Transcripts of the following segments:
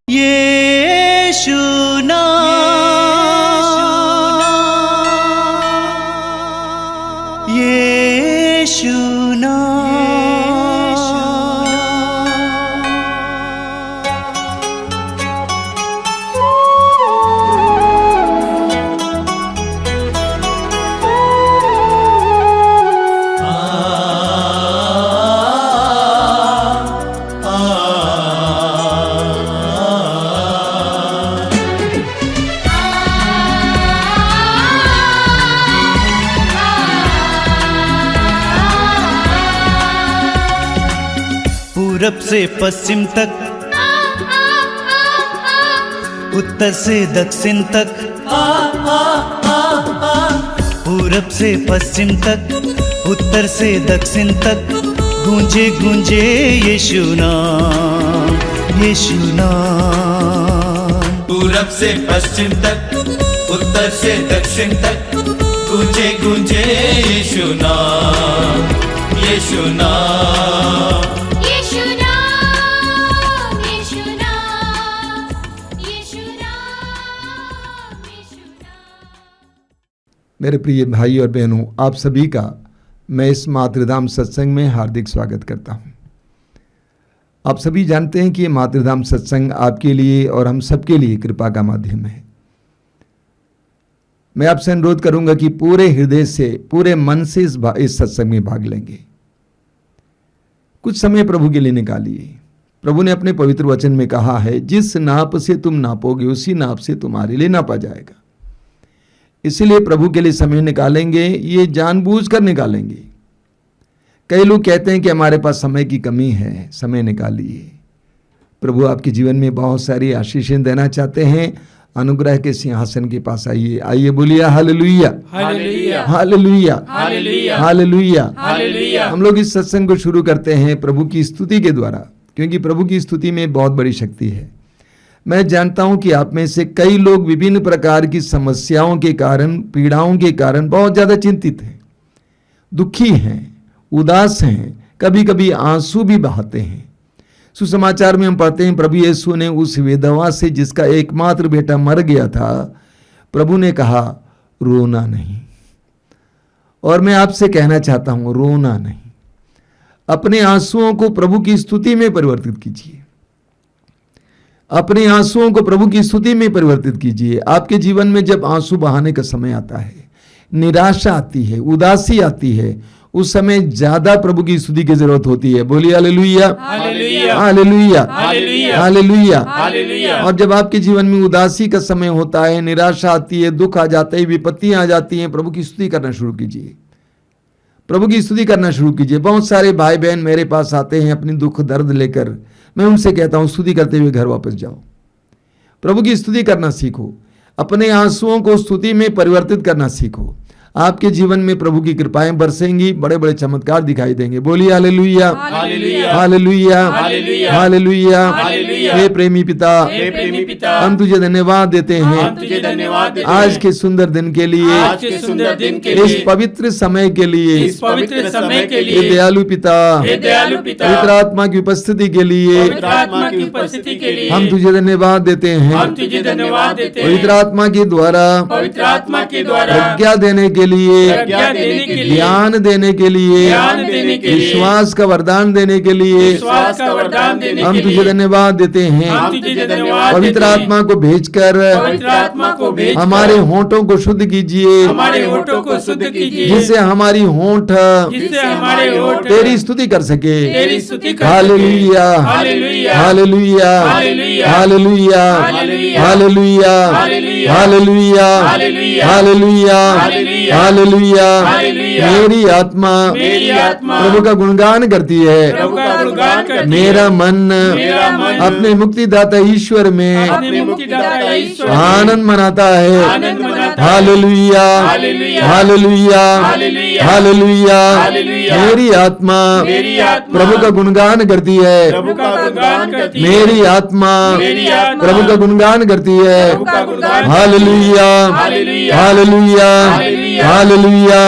यीशु नाम, यीशु पूरब से पश्चिम तक, उत्तर से दक्षिण तक, पूरब से पश्चिम तक, उत्तर से दक्षिण तक, गूंजे गूंजे यीशु नाम, यीशु नाम। पूरब से पश्चिम तक, उत्तर से दक्षिण तक, गूंजे गूंजे यीशु नाम, यीशु नाम। मेरे प्रिय भाई और बहनों, आप सभी का मैं इस मातृधाम सत्संग में हार्दिक स्वागत करता हूं। आप सभी जानते हैं कि ये मातृधाम सत्संग आपके लिए और हम सबके लिए कृपा का माध्यम है। मैं आपसे अनुरोध करूंगा कि पूरे हृदय से, पूरे मन से इस सत्संग में भाग लेंगे। कुछ समय प्रभु के लिए निकालिए। प्रभु ने अपने पवित्र वचन में कहा है, जिस नाप से तुम नापोगे उसी नाप से तुम्हारे लिए नापा जाएगा। इसलिए प्रभु के लिए समय निकालेंगे, ये जानबूझकर निकालेंगे। कई लोग कहते हैं कि हमारे पास समय की कमी है, समय निकालिए। प्रभु आपके जीवन में बहुत सारी आशीषें देना चाहते हैं। अनुग्रह के सिंहासन के पास आइए, आइए बोलिए hallelujah, hallelujah, hallelujah, hallelujah, hallelujah. हम लोग इस सत्संग को शुरू करते हैं प्रभु की स्तुति के द्वारा, क्योंकि प्रभु की स्तुति में बहुत बड़ी शक्ति है। मैं जानता हूं कि आप में से कई लोग विभिन्न प्रकार की समस्याओं के कारण, पीड़ाओं के कारण बहुत ज़्यादा चिंतित हैं, दुखी हैं, उदास हैं, कभी कभी आंसू भी बहाते हैं। सुसमाचार में हम पढ़ते हैं, प्रभु यीशु ने उस विधवा से जिसका एकमात्र बेटा मर गया था, प्रभु ने कहा रोना नहीं। और मैं आपसे कहना चाहता हूं, रोना नहीं। अपने आंसुओं को प्रभु की स्तुति में परिवर्तित कीजिए। अपने आंसुओं को प्रभु की स्तुति में परिवर्तित कीजिए। आपके जीवन में जब आंसू बहाने का समय आता है, निराशा आती है, उदासी आती है, उस समय ज्यादा प्रभु की स्तुति की जरूरत होती है। बोलिए hallelujah, hallelujah, hallelujah, hallelujah, hallelujah. और जब आपके जीवन में उदासी का समय होता है, निराशा आती है, दुख आ जाता है, विपत्तियां आ जाती हैं, प्रभु की स्तुति करना शुरू कीजिए। प्रभु की स्तुति करना शुरू कीजिए। बहुत सारे भाई बहन मेरे पास आते हैं अपनी दुख दर्द लेकर। मैं उनसे कहता हूं, स्तुति करते हुए घर वापस जाओ। प्रभु की स्तुति करना सीखो। अपने आंसुओं को स्तुति में परिवर्तित करना सीखो। आपके जीवन में प्रभु की कृपाएं बरसेंगी, बड़े बड़े चमत्कार दिखाई देंगे। बोलिए hallelujah, hallelujah, hallelujah, hallelujah, hallelujah. हे प्रेमी पिता, हे प्रेमी पिता, हम तुझे धन्यवाद देते हैं आज के सुंदर दिन के लिए, इस पवित्र समय के लिए, हे दयालु पिता, पवित्र आत्मा की उपस्थिति के लिए हम तुझे धन्यवाद देते हैं। पवित्र आत्मा के द्वारा आज्ञा देने के लिए, ज्ञान देने के लिए, विश्वास का वरदान देने के लिए हम तुझे धन्यवाद देते हैं। पवित्र आत्मा को भेजकर हमारे होंठों को शुद्ध कीजिए, जिससे हमारी होंठ तेरी स्तुति कर सके। Hallelujah, hallelujah, hallelujah, hallelujah, hallelujah, hallelujah, hallelujah. मेरी आत्मा प्रभु का गुणगान करती है। मेरा मन अपने मुक्तिदाता ईश्वर में आनंद मनाता है। Hallelujah, hallelujah, hallelujah. मेरी आत्मा प्रभु का गुणगान करती है। मेरी आत्मा प्रभु का गुणगान करती है। Hallelujah, hallelujah, hallelujah,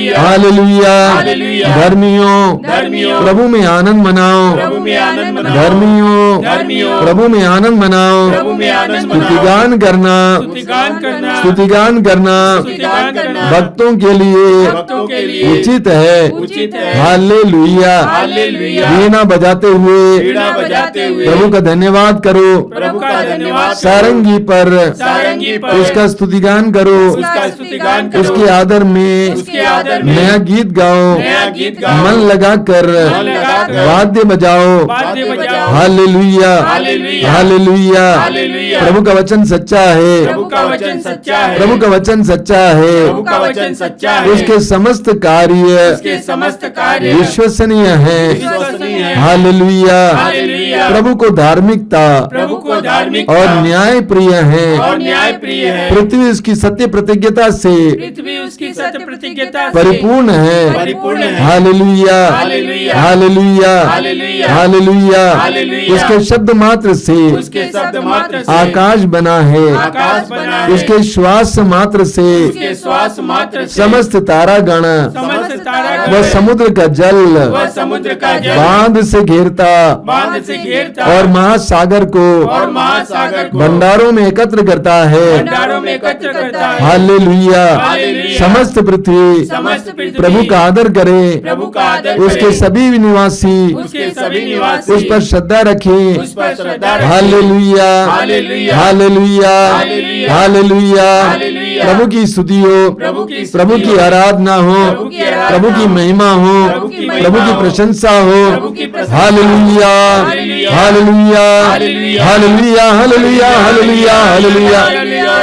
hallelujah, hallelujah. Hallelujah. धर्मियों धर्मियों, प्रभु में आनंद मनाओ। प्रभु में आनंद मनाओ। धर्मियों धर्मियों, प्रभु में आनंद मनाओ। प्रभु में आनंद मनाओ। स्तुतिगान करना, स्तुतिगान करना, स्तुतिगान करना स्तुतिगान करना भक्तों के लिए भक्तों के लिए उचित है। उचित है। हालेलुया। हालेलुया। वीणा बजाते हुए वीणा बजाते हुए प्रभु का धन्यवाद करो। प्रभु का धन्यवाद करो। सारंगी पर सारंगी पर उसका स्तुतिगान करो। उसका स्तुतिगान करो। उसके आदर में उसके आदर में नया गीत गाओ। नया गीत गाओ। मन लगाकर मन लगाकर वाद्य बजाओ। वाद्य बजाओ। Hallelujah, hallelujah. हालेलुया। हालेलुया। प्रभु का वचन सच्चा है। प्रभु का वचन सच्चा है। प्रभु का वचन सच्चा है। प्रभु का वचन सच्चा है। उसके समस्त कार्य उसके समस्त कार्य विश्वसनीय है। विश्वसनीय है। हालेलुया। हालेलुया। प्रभु को धार्मिकता प्रभु को धार्मिक और न्याय प्रिय है। और न्याय प्रिय है। पृथ्वी उसकी सत्य प्रतिज्ञता से पृथ्वी उसकी सत्य प्रतिज्ञता से परिपूर्ण है। परिपूर्ण है। Hallelujah, hallelujah. Hallelujah, hallelujah. Hallelujah. Hallelujah. उसके शब्द मात्र से उसके शब्द मात्र से आकाश बना है। आकाश बना है। उसके श्वास मात्र से उसके श्वास मात्र से समस्त तारागण समस्त तारागण व समुद्र का जल वह समुद्र का जल बांध से घेरता बांध से घेरता और महासागर को और महासागर को भंडारों में एकत्र करता है। भंडारों में एकत्र करता है। हालेलुया। हालेलुया। समस्त पृथ्वी समस्त पृथ्वी प्रभु का आदर करे। प्रभु का आदर उसके करे। सभी निवासी उसके सभी निवासी उस पर श्रद्धा रखें। उस पर श्रद्धा रखें। Hallelujah, hallelujah. Hallelujah, hallelujah. Hallelujah. Hallelujah. प्रभु की स्तुति हो, प्रभु की स्तुति प्रभु की हो, आराधना हो, प्रभु की आराधना प्रभु की हो, महिमा हो, प्रभु की महिमा प्रभु की हो, प्रशंसा प्रभु हो। की प्रशंसा। Hallelujah, hallelujah. Hallelujah, hallelujah. Hallelujah, hallelujah, hallelujah, hallelujah,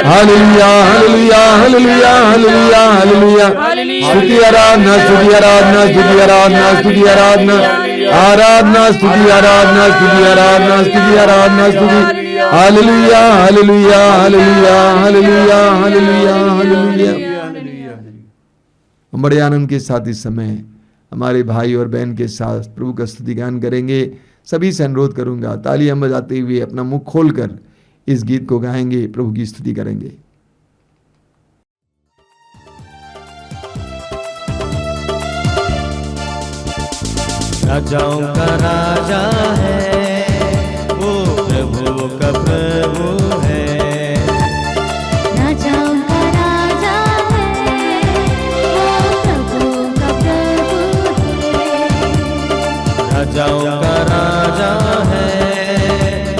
hallelujah, hallelujah, hallelujah, hallelujah, hallelujah. स्तुति आराधना, स्तुति आराधना, स्तुति आराधना, स्तुति आराधना, आराधना, स्तुति आराधना, स्तुति आराधना, स्तुति आराधना, स्तुति। Hallelujah, hallelujah, hallelujah, hallelujah, hallelujah, hallelujah. हम बड़े आनंद के साथ इस समय हमारे भाई और बहन के साथ प्रभु का स्तुति गान करेंगे। सभी से अनुरोध करूंगा, तालियां बजाते हुए अपना मुख खोलकर इस गीत को गाएंगे, प्रभु की स्तुति करेंगे। राजाओं का राजा है, वो प्रभु का प्रभु है। राजाओं का राजा है, वो प्रभु का प्रभु है। राजाओं का राजा है,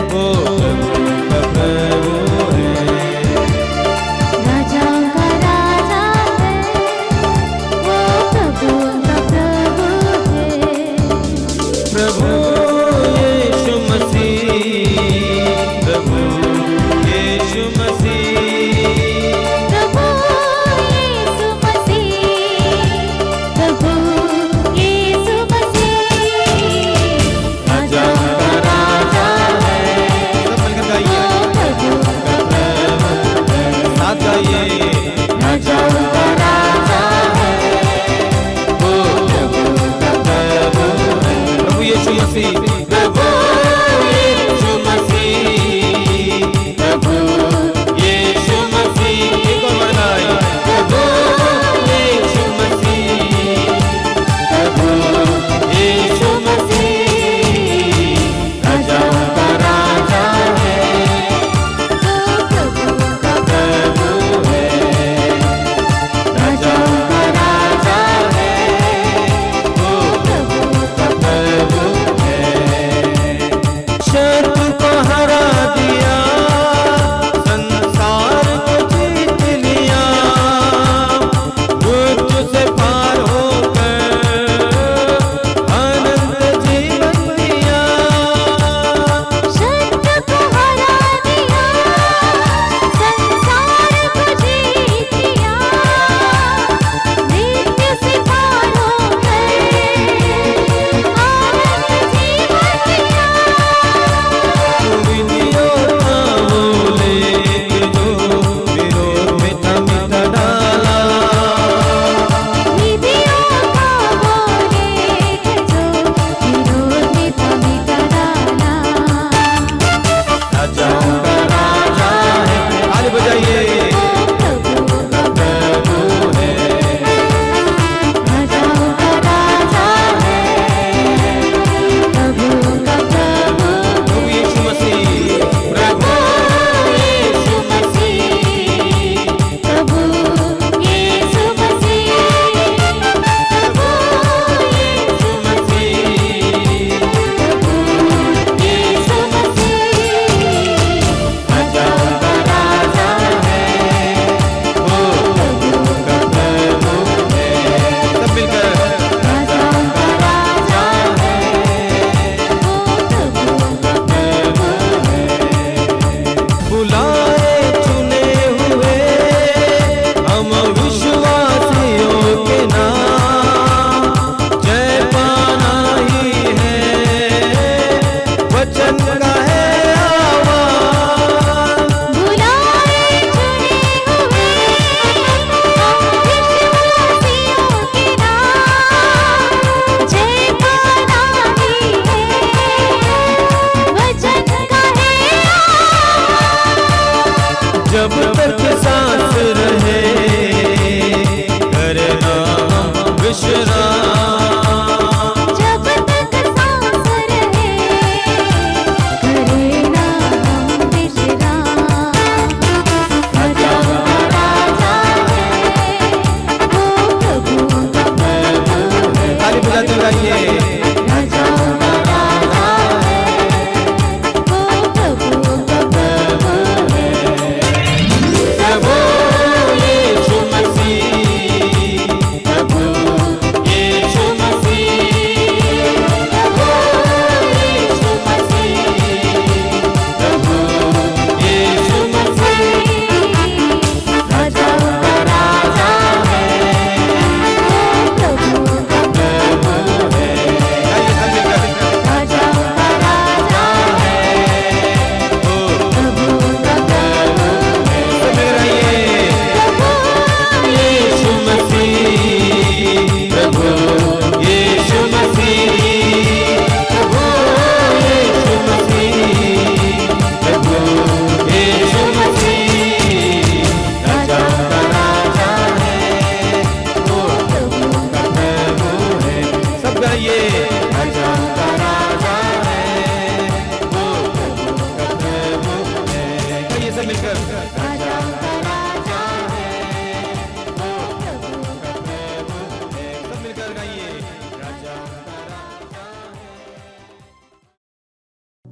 वो प्रभु का प्रभु है। राजाओं का राजा है, वो प्रभु का प्रभु है। प्रभु यीशु मसीह, प्रभु यीशु मसीह। प्रभु यीशु मसीह, प्रभु यीशु मसीह। राजाओं का राजा है, सब मिलकर गाइए, वो प्रभु का प्रभु है। साथ गाइए। राजाओं का राजा है, वो प्रभु का प्रभु है। प्रभु यीशु मसीह, प्रभु यीशु मसीह, प्रभु यीशु मसीह। एक और बार गाइए। प्रभु यीशु मसीह, प्रभु यीशु मसीह। राजाओं का राजा है, वो प्रभु का प्रभु है। राजाओं का राजा है, वो प्रभु का प्रभु है।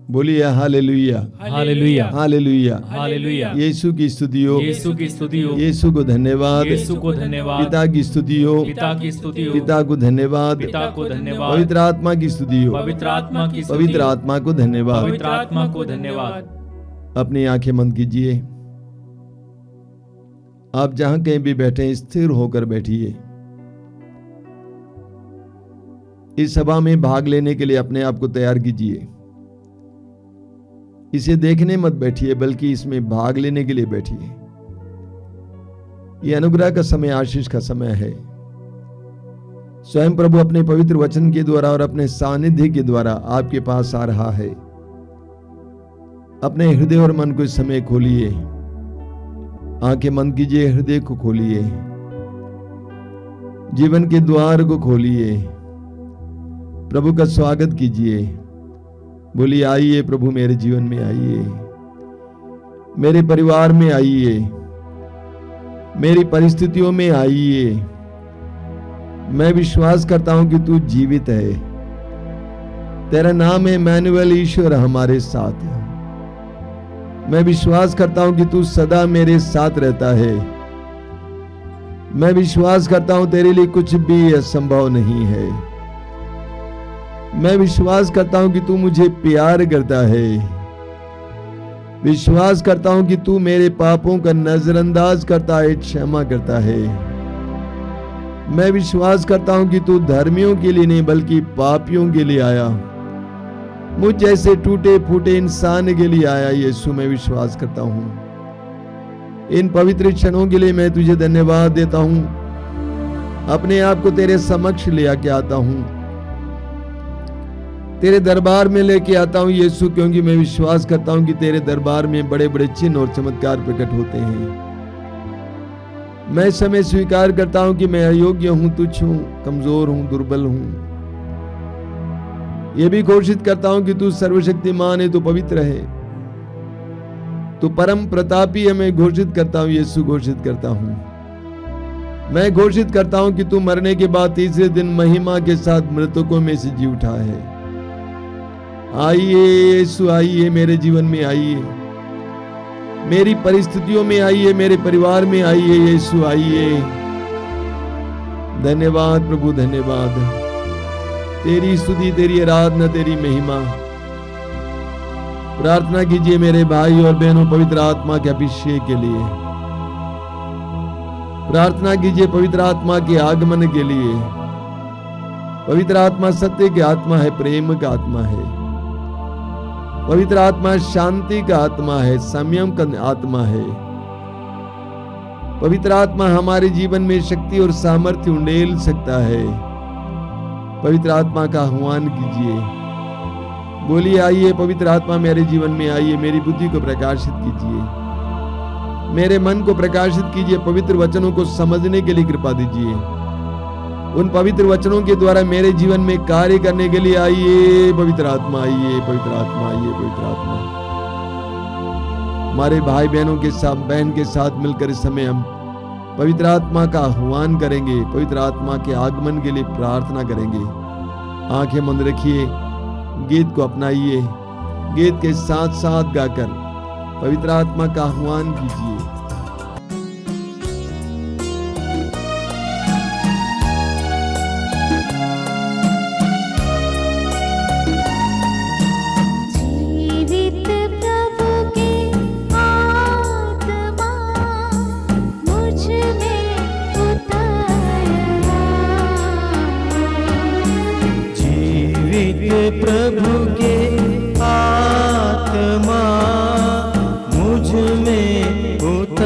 बोलिए hallelujah, hallelujah hallelujah. Hallelujah. Yeshu की स्तुति हो, यीशु की स्तुति हो, यीशु को धन्यवाद, यीशु को धन्यवाद, पिता की स्तुति हो, पिता की स्तुति हो, पिता को धन्यवाद, पिता को धन्यवाद, पवित्र आत्मा की स्तुति हो, पवित्र आत्मा की स्तुति, पवित्र आत्मा को धन्यवाद। पवित्र आत्मा को धन्यवाद। अपनी आंखें बंद कीजिए। आप जहां कहीं भी बैठे हैं, स्थिर होकर बैठिए। इस सभा में भाग लेने के लिए अपने आप को तैयार कीजिए। इसे देखने मत बैठिए, बल्कि इसमें भाग लेने के लिए बैठिए। यह अनुग्रह का समय, आशीष का समय है। स्वयं प्रभु अपने पवित्र वचन के द्वारा और अपने सानिध्य के द्वारा आपके पास आ रहा है। अपने हृदय और मन को इस समय खोलिए। आंखें बंद कीजिए, हृदय को खोलिए, जीवन के द्वार को खोलिए, प्रभु का स्वागत कीजिए। बोलिए, आइए प्रभु, मेरे जीवन में आइए, मेरे परिवार में आइए, मेरी परिस्थितियों में आइए। मैं विश्वास करता हूं कि तू जीवित है। तेरा नाम है इम्मानुएल, ईश्वर हमारे साथ है। मैं विश्वास करता हूं कि तू सदा मेरे साथ रहता है। मैं विश्वास करता हूं तेरे लिए कुछ भी असंभव नहीं है। मैं विश्वास करता हूं कि तू मुझे प्यार करता है। विश्वास करता हूं कि तू मेरे पापों का नजरअंदाज करता है, क्षमा करता है। मैं विश्वास करता हूं कि तू धर्मियों के लिए नहीं, बल्कि पापियों के लिए आया। मुझ जैसे टूटे फूटे इंसान के लिए आया। यीशु, मैं विश्वास करता हूं। इन पवित्र क्षणों के लिए मैं तुझे धन्यवाद देता हूं। अपने आप को तेरे समक्ष ले आके आता हूं, तेरे दरबार में लेके आता हूं यीशु, क्योंकि मैं विश्वास करता हूं कि तेरे दरबार में बड़े बड़े चिन्ह और चमत्कार प्रकट होते हैं। मैं समय स्वीकार करता हूं कि मैं अयोग्य हूं, तुच्छ हूं, कमजोर हूं, दुर्बल हूं। यह भी घोषित करता हूं कि तू सर्वशक्तिमान है, तू पवित्र है, तू परम प्रतापी है। मैं घोषित करता हूं यीशु, घोषित करता हूं। मैं घोषित करता हूं कि तू मरने के बाद तीसरे दिन महिमा के साथ मृतकों में से जी उठा है। आइए यीशु, आइए मेरे जीवन में आइए, मेरी परिस्थितियों में आइए, मेरे परिवार में आइए। यीशु आइए। धन्यवाद प्रभु, धन्यवाद। तेरी स्तुति, तेरी आराधना, तेरी महिमा। प्रार्थना कीजिए मेरे भाई और बहनों, पवित्र आत्मा के अभिषेक के लिए। प्रार्थना कीजिए पवित्र आत्मा के आगमन के लिए। पवित्र आत्मा सत्य की आत्मा है, प्रेम का आत्मा है। पवित्र आत्मा शांति का आत्मा है, संयम का आत्मा है। पवित्र आत्मा हमारे जीवन में शक्ति और सामर्थ्य उंडेल सकता है। पवित्र आत्मा का आह्वान कीजिए। बोलिए, आइए पवित्र आत्मा मेरे जीवन में आइए, मेरी बुद्धि को प्रकाशित कीजिए, मेरे मन को प्रकाशित कीजिए, पवित्र वचनों को समझने के लिए कृपा दीजिए। उन पवित्र वचनों के द्वारा मेरे जीवन में कार्य करने के लिए आइए पवित्र आत्मा, आइए पवित्र आत्मा, आइए पवित्र आत्मा। हमारे भाई बहनों के साथ, बहन के साथ मिलकर इस समय हम पवित्र आत्मा का आह्वान करेंगे, पवित्र आत्मा के आगमन के लिए प्रार्थना करेंगे। आंखें बंद रखिए, गीत को अपनाइए, गीत के साथ साथ गाकर पवित्र आत्मा का आह्वान कीजिए। प्रभु के आत्मा मुझ में उतर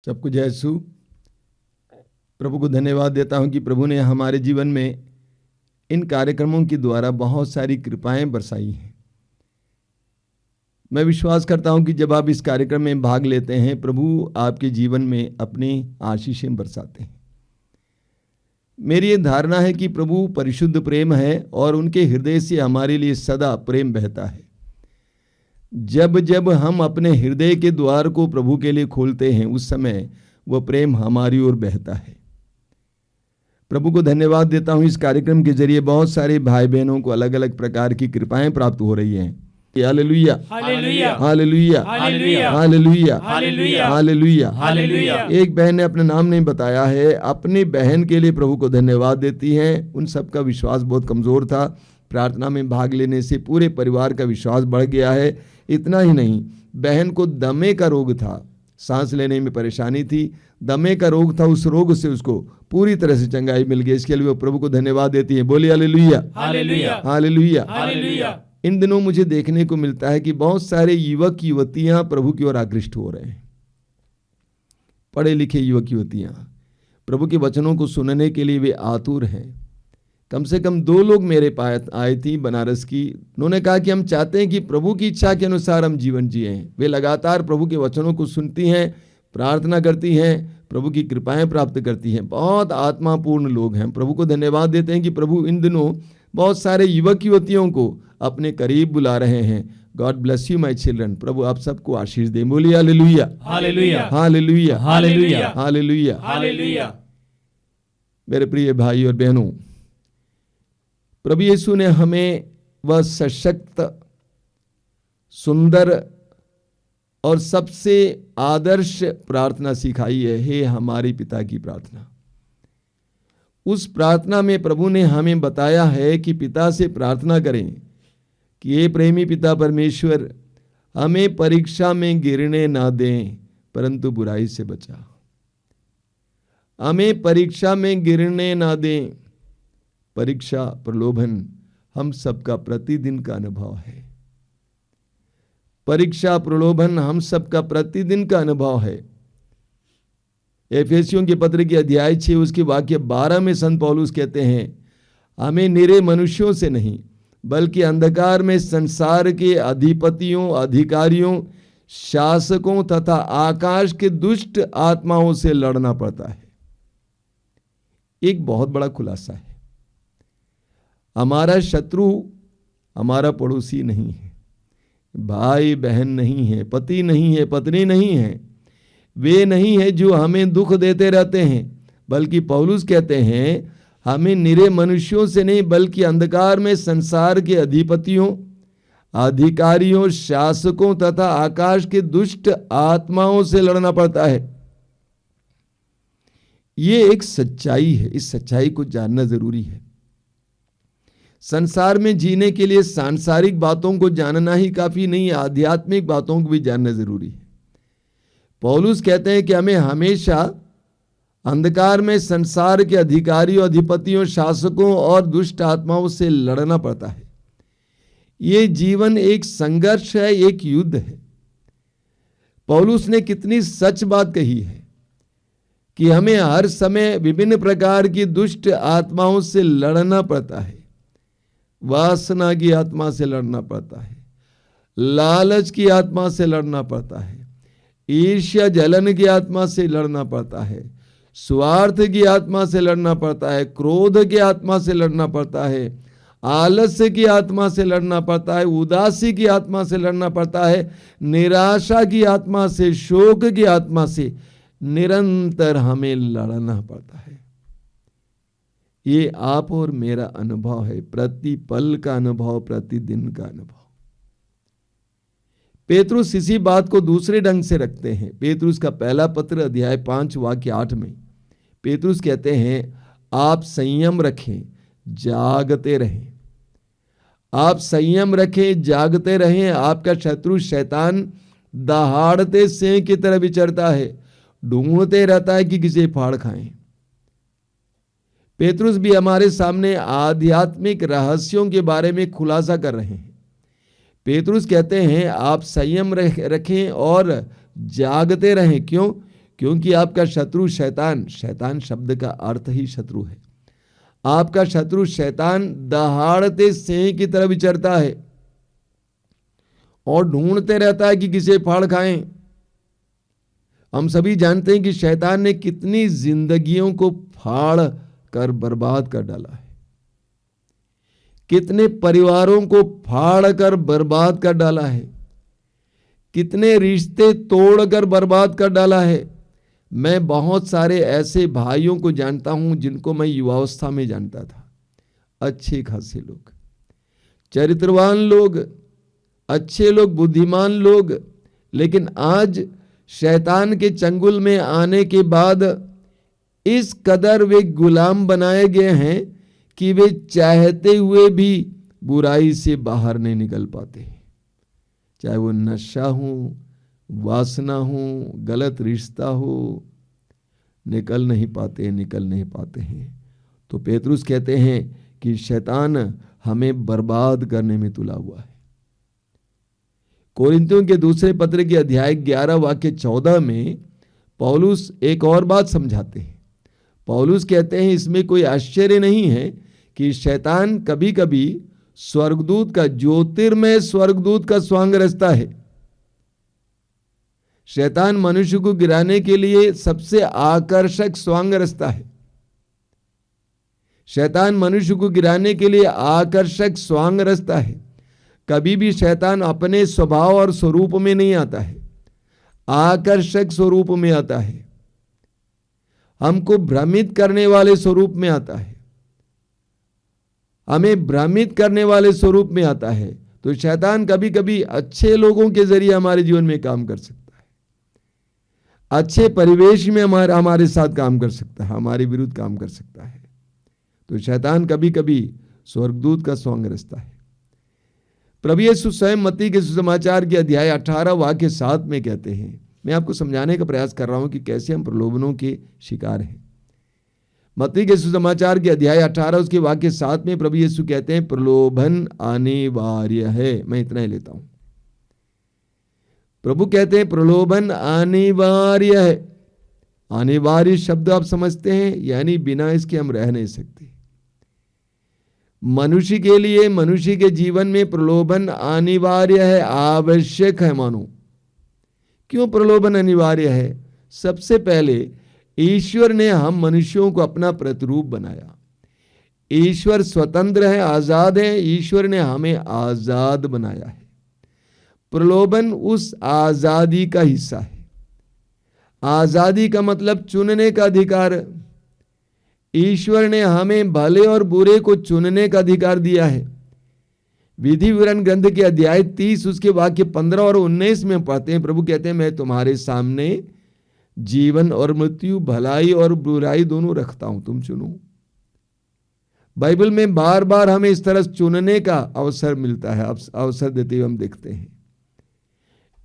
सबको जय यीशु। प्रभु को धन्यवाद देता हूं कि प्रभु ने हमारे जीवन में इन कार्यक्रमों के द्वारा बहुत सारी कृपाएं बरसाई हैं। मैं विश्वास करता हूं कि जब आप इस कार्यक्रम में भाग लेते हैं, प्रभु आपके जीवन में अपनी आशीषें बरसाते हैं। मेरी ये धारणा है कि प्रभु परिशुद्ध प्रेम है और उनके हृदय से हमारे लिए सदा प्रेम बहता है। जब जब हम अपने हृदय के द्वार को प्रभु के लिए खोलते हैं, उस समय वह प्रेम हमारी ओर बहता है। प्रभु को धन्यवाद देता हूं, इस कार्यक्रम के जरिए बहुत सारे भाई बहनों को अलग अलग प्रकार की कृपाएं प्राप्त हो रही हैं। Hallelujah, hallelujah, hallelujah, hallelujah, hallelujah, hallelujah, hallelujah, hallelujah. एक बहन ने अपना नाम नहीं बताया है, अपनी बहन के लिए प्रभु को धन्यवाद देती हैं। उन सबका विश्वास बहुत कमजोर था, प्रार्थना में भाग लेने से पूरे परिवार का विश्वास बढ़ गया है। इतना ही नहीं, बहन को दमे का रोग था, सांस लेने में परेशानी थी, दमे का रोग था, उस रोग से उसको पूरी तरह से चंगाई मिल गई। इसके लिए वो प्रभु को धन्यवाद देती है। बोलिए हालेलुया, हालेलुया, हालेलुया। हालेलुया। इन दिनों मुझे देखने को मिलता है कि बहुत सारे युवक युवतियां प्रभु की ओर आकृष्ट हो रहे हैं। पढ़े लिखे युवक युवतियां प्रभु के वचनों को सुनने के लिए वे आतुर हैं। कम से कम 2 लोग मेरे पास आए थी बनारस की। उन्होंने कहा कि हम चाहते हैं कि प्रभु की इच्छा के अनुसार हम जीवन जिए। वे लगातार प्रभु के वचनों को सुनती हैं, प्रार्थना करती हैं, प्रभु की कृपाएं प्राप्त करती हैं। बहुत आत्मापूर्ण लोग हैं। प्रभु को धन्यवाद देते हैं कि प्रभु इन दिनों बहुत सारे युवक युवतियों को अपने करीब बुला रहे हैं। God bless you my children. प्रभु आप सबको आशीष दे। बोलिए hallelujah, hallelujah, hallelujah, hallelujah, hallelujah. Hallelujah. मेरे प्रिय भाई और बहनों, प्रभु यीशु ने हमें वह सशक्त, सुंदर और सबसे आदर्श प्रार्थना सिखाई है, हे हमारे पिता की प्रार्थना। उस प्रार्थना में प्रभु ने हमें बताया है कि पिता से प्रार्थना करें कि हे प्रेमी पिता परमेश्वर, हमें परीक्षा में गिरने ना दें, परंतु बुराई से बचा। हमें परीक्षा में गिरने ना दें। परीक्षा, प्रलोभन हम सबका प्रतिदिन का अनुभव है। परीक्षा, प्रलोभन हम सबका प्रतिदिन का अनुभव है। एफेसियों के पत्र के अध्याय 6 उसके वाक्य 12 में संत पौलुस कहते हैं, हमें निरे मनुष्यों से नहीं बल्कि अंधकार में संसार के अधिपतियों, अधिकारियों, शासकों तथा आकाश के दुष्ट आत्माओं से लड़ना पड़ता है। एक बहुत बड़ा खुलासा है। हमारा शत्रु हमारा पड़ोसी नहीं है, भाई बहन नहीं है, पति नहीं है, पत्नी नहीं है, वे नहीं है जो हमें दुख देते रहते हैं, बल्कि पौलुस कहते हैं हमें निरे मनुष्यों से नहीं बल्कि अंधकार में संसार के अधिपतियों, अधिकारियों, शासकों तथा आकाश के दुष्ट आत्माओं से लड़ना पड़ता है। ये एक सच्चाई है। इस सच्चाई को जानना जरूरी है। संसार में जीने के लिए सांसारिक बातों को जानना ही काफी नहीं है, आध्यात्मिक बातों को भी जानना जरूरी है। पौलुस कहते हैं कि हमें हमेशा अंधकार में संसार के अधिकारियों, अधिपतियों, शासकों और दुष्ट आत्माओं से लड़ना पड़ता है। ये जीवन एक संघर्ष है, एक युद्ध है। पौलुस ने कितनी सच बात कही है कि हमें हर समय विभिन्न प्रकार की दुष्ट आत्माओं से लड़ना पड़ता है। वासना की आत्मा से लड़ना पड़ता है, लालच की आत्मा से लड़ना पड़ता है, ईर्ष्या जलन की आत्मा से लड़ना पड़ता है, स्वार्थ की आत्मा से लड़ना पड़ता है, क्रोध की आत्मा से लड़ना पड़ता है, आलस्य की आत्मा से लड़ना पड़ता है, उदासी की आत्मा से लड़ना पड़ता है, निराशा की आत्मा से, शोक की आत्मा से निरंतर हमें लड़ना पड़ता है। ये आप और मेरा अनुभव है, प्रति पल का अनुभव, प्रतिदिन का अनुभव। पेतरुस इसी बात को दूसरे ढंग से रखते हैं। पेतरुस का पहला पत्र अध्याय 5 वाक्य 8 में पेतरुस कहते हैं, आप संयम रखें, जागते रहें। आप संयम रखें, जागते रहें। आपका शत्रु शैतान दहाड़ते सिंह की तरह विचरता है, ढूंढते रहता है कि किसे फाड़ खाएं। पेतरुस भी हमारे सामने आध्यात्मिक रहस्यों के बारे में खुलासा कर रहे हैं। पेतरुस कहते हैं आप संयम रखें और जागते रहें। क्यों? क्योंकि आपका शत्रु शैतान, शैतान शब्द का अर्थ ही शत्रु है, आपका शत्रु शैतान दहाड़ते सिंह की तरह विचरता है और ढूंढते रहता है कि किसे फाड़ खाएं। हम सभी जानते हैं कि शैतान ने कितनी जिंदगियों को फाड़ कर बर्बाद कर डाला है, कितने परिवारों को फाड़ कर बर्बाद कर डाला है, कितने रिश्ते तोड़कर बर्बाद कर डाला है। मैं बहुत सारे ऐसे भाइयों को जानता हूं जिनको मैं युवावस्था में जानता था, अच्छे खासे लोग, चरित्रवान लोग, अच्छे लोग, बुद्धिमान लोग, लेकिन आज शैतान के चंगुल में आने के बाद इस कदर वे गुलाम बनाए गए हैं कि वे चाहते हुए भी बुराई से बाहर नहीं निकल पाते, चाहे वो नशा हो, वासना हो, गलत रिश्ता हो, निकल नहीं पाते हैं। तो पेतरुस कहते हैं कि शैतान हमें बर्बाद करने में तुला हुआ है। कोरिन्थियों के दूसरे पत्र के अध्याय 11 वाक्य 14 में पौलुस एक और बात समझाते हैं। पौलुस कहते हैं इसमें कोई आश्चर्य नहीं है कि शैतान कभी कभी स्वर्गदूत का, ज्योतिर्मय स्वर्गदूत का स्वांग रचता है। शैतान मनुष्य को गिराने के लिए सबसे आकर्षक स्वांग रचता है। शैतान मनुष्य को गिराने के लिए आकर्षक स्वांग रचता है। कभी भी शैतान अपने स्वभाव और स्वरूप में नहीं आता है, आकर्षक स्वरूप में आता है, हमको भ्रमित करने वाले स्वरूप में आता है, हमें भ्रमित करने वाले स्वरूप में आता है। तो शैतान कभी कभी अच्छे लोगों के जरिए हमारे जीवन में काम कर सकता है, अच्छे परिवेश में हमारे साथ काम कर सकता है, हमारे विरुद्ध काम कर सकता है। तो शैतान कभी कभी स्वर्गदूत का स्वांग रचता है। प्रभु यीशु स्वयं मत्ती के सुसमाचार के अध्याय 18 वाक्य 7 में कहते हैं, मैं आपको समझाने का प्रयास कर रहा हूं कि कैसे हम प्रलोभनों के शिकार हैं। मत्ती के सुसमाचार के अध्याय 18 उसके वाक्य 7 में प्रभु यीशु कहते हैं प्रलोभन अनिवार्य है। मैं इतना ही लेता हूं। प्रभु कहते हैं प्रलोभन अनिवार्य है। अनिवार्य शब्द आप समझते हैं, यानी बिना इसके हम रह नहीं सकते। मनुष्य के लिए, मनुष्य के जीवन में प्रलोभन अनिवार्य है, आवश्यक है। मानो क्यों प्रलोभन अनिवार्य है? सबसे पहले ईश्वर ने हम मनुष्यों को अपना प्रतिरूप बनाया। ईश्वर स्वतंत्र है, आजाद है। ईश्वर ने हमें आजाद बनाया है। प्रलोभन उस आजादी का हिस्सा है। आजादी का मतलब चुनने का अधिकार। ईश्वर ने हमें भले और बुरे को चुनने का अधिकार दिया है। विधि विवरण ग्रंथ के अध्याय 30 उसके वाक्य 15 और 19 में पढ़ते हैं, प्रभु कहते हैं मैं तुम्हारे सामने जीवन और मृत्यु, भलाई और बुराई दोनों रखता हूं, तुम चुनो। बाइबल में बार बार हमें इस तरह चुनने का अवसर मिलता है, अवसर देते हुए हम देखते हैं।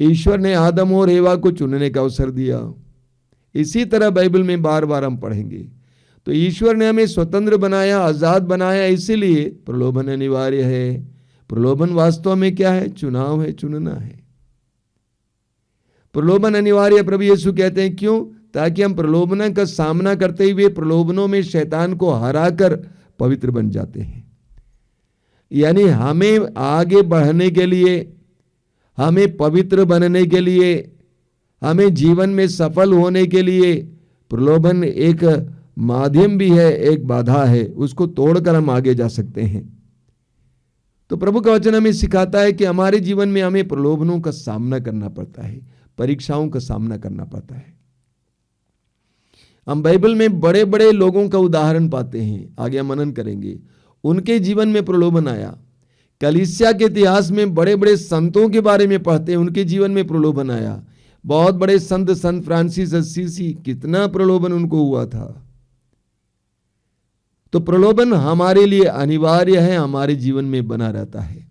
ईश्वर ने आदम और हेवा को चुनने का अवसर दिया। इसी तरह बाइबल में बार बार हम पढ़ेंगे। तो ईश्वर ने हमें स्वतंत्र बनाया, आजाद बनाया, इसीलिए प्रलोभन अनिवार्य है। प्रलोभन वास्तव में क्या है? चुनाव है, चुनना है। प्रलोभन अनिवार्य प्रभु यीशु कहते हैं क्यों? ताकि हम प्रलोभन का सामना करते हुए प्रलोभनों में शैतान को हराकर पवित्र बन जाते हैं। यानी हमें आगे बढ़ने के लिए, हमें पवित्र बनने के लिए, हमें जीवन में सफल होने के लिए प्रलोभन एक माध्यम भी है, एक बाधा है। उसको तोड़कर हम आगे जा सकते हैं। तो प्रभु का वचन हमें सिखाता है कि हमारे जीवन में हमें प्रलोभनों का सामना करना पड़ता है, परीक्षाओं का सामना करना पड़ता है। हम बाइबल में बड़े बड़े लोगों का उदाहरण पाते हैं, आगे हम मनन करेंगे। उनके जीवन में प्रलोभन आया। कलीसिया के इतिहास में बड़े बड़े संतों के बारे में पढ़ते हैं, उनके जीवन में प्रलोभन आया। बहुत बड़े संत फ्रांसिस असीसी, कितना प्रलोभन उनको हुआ था। तो प्रलोभन हमारे लिए अनिवार्य है, हमारे जीवन में बना रहता है।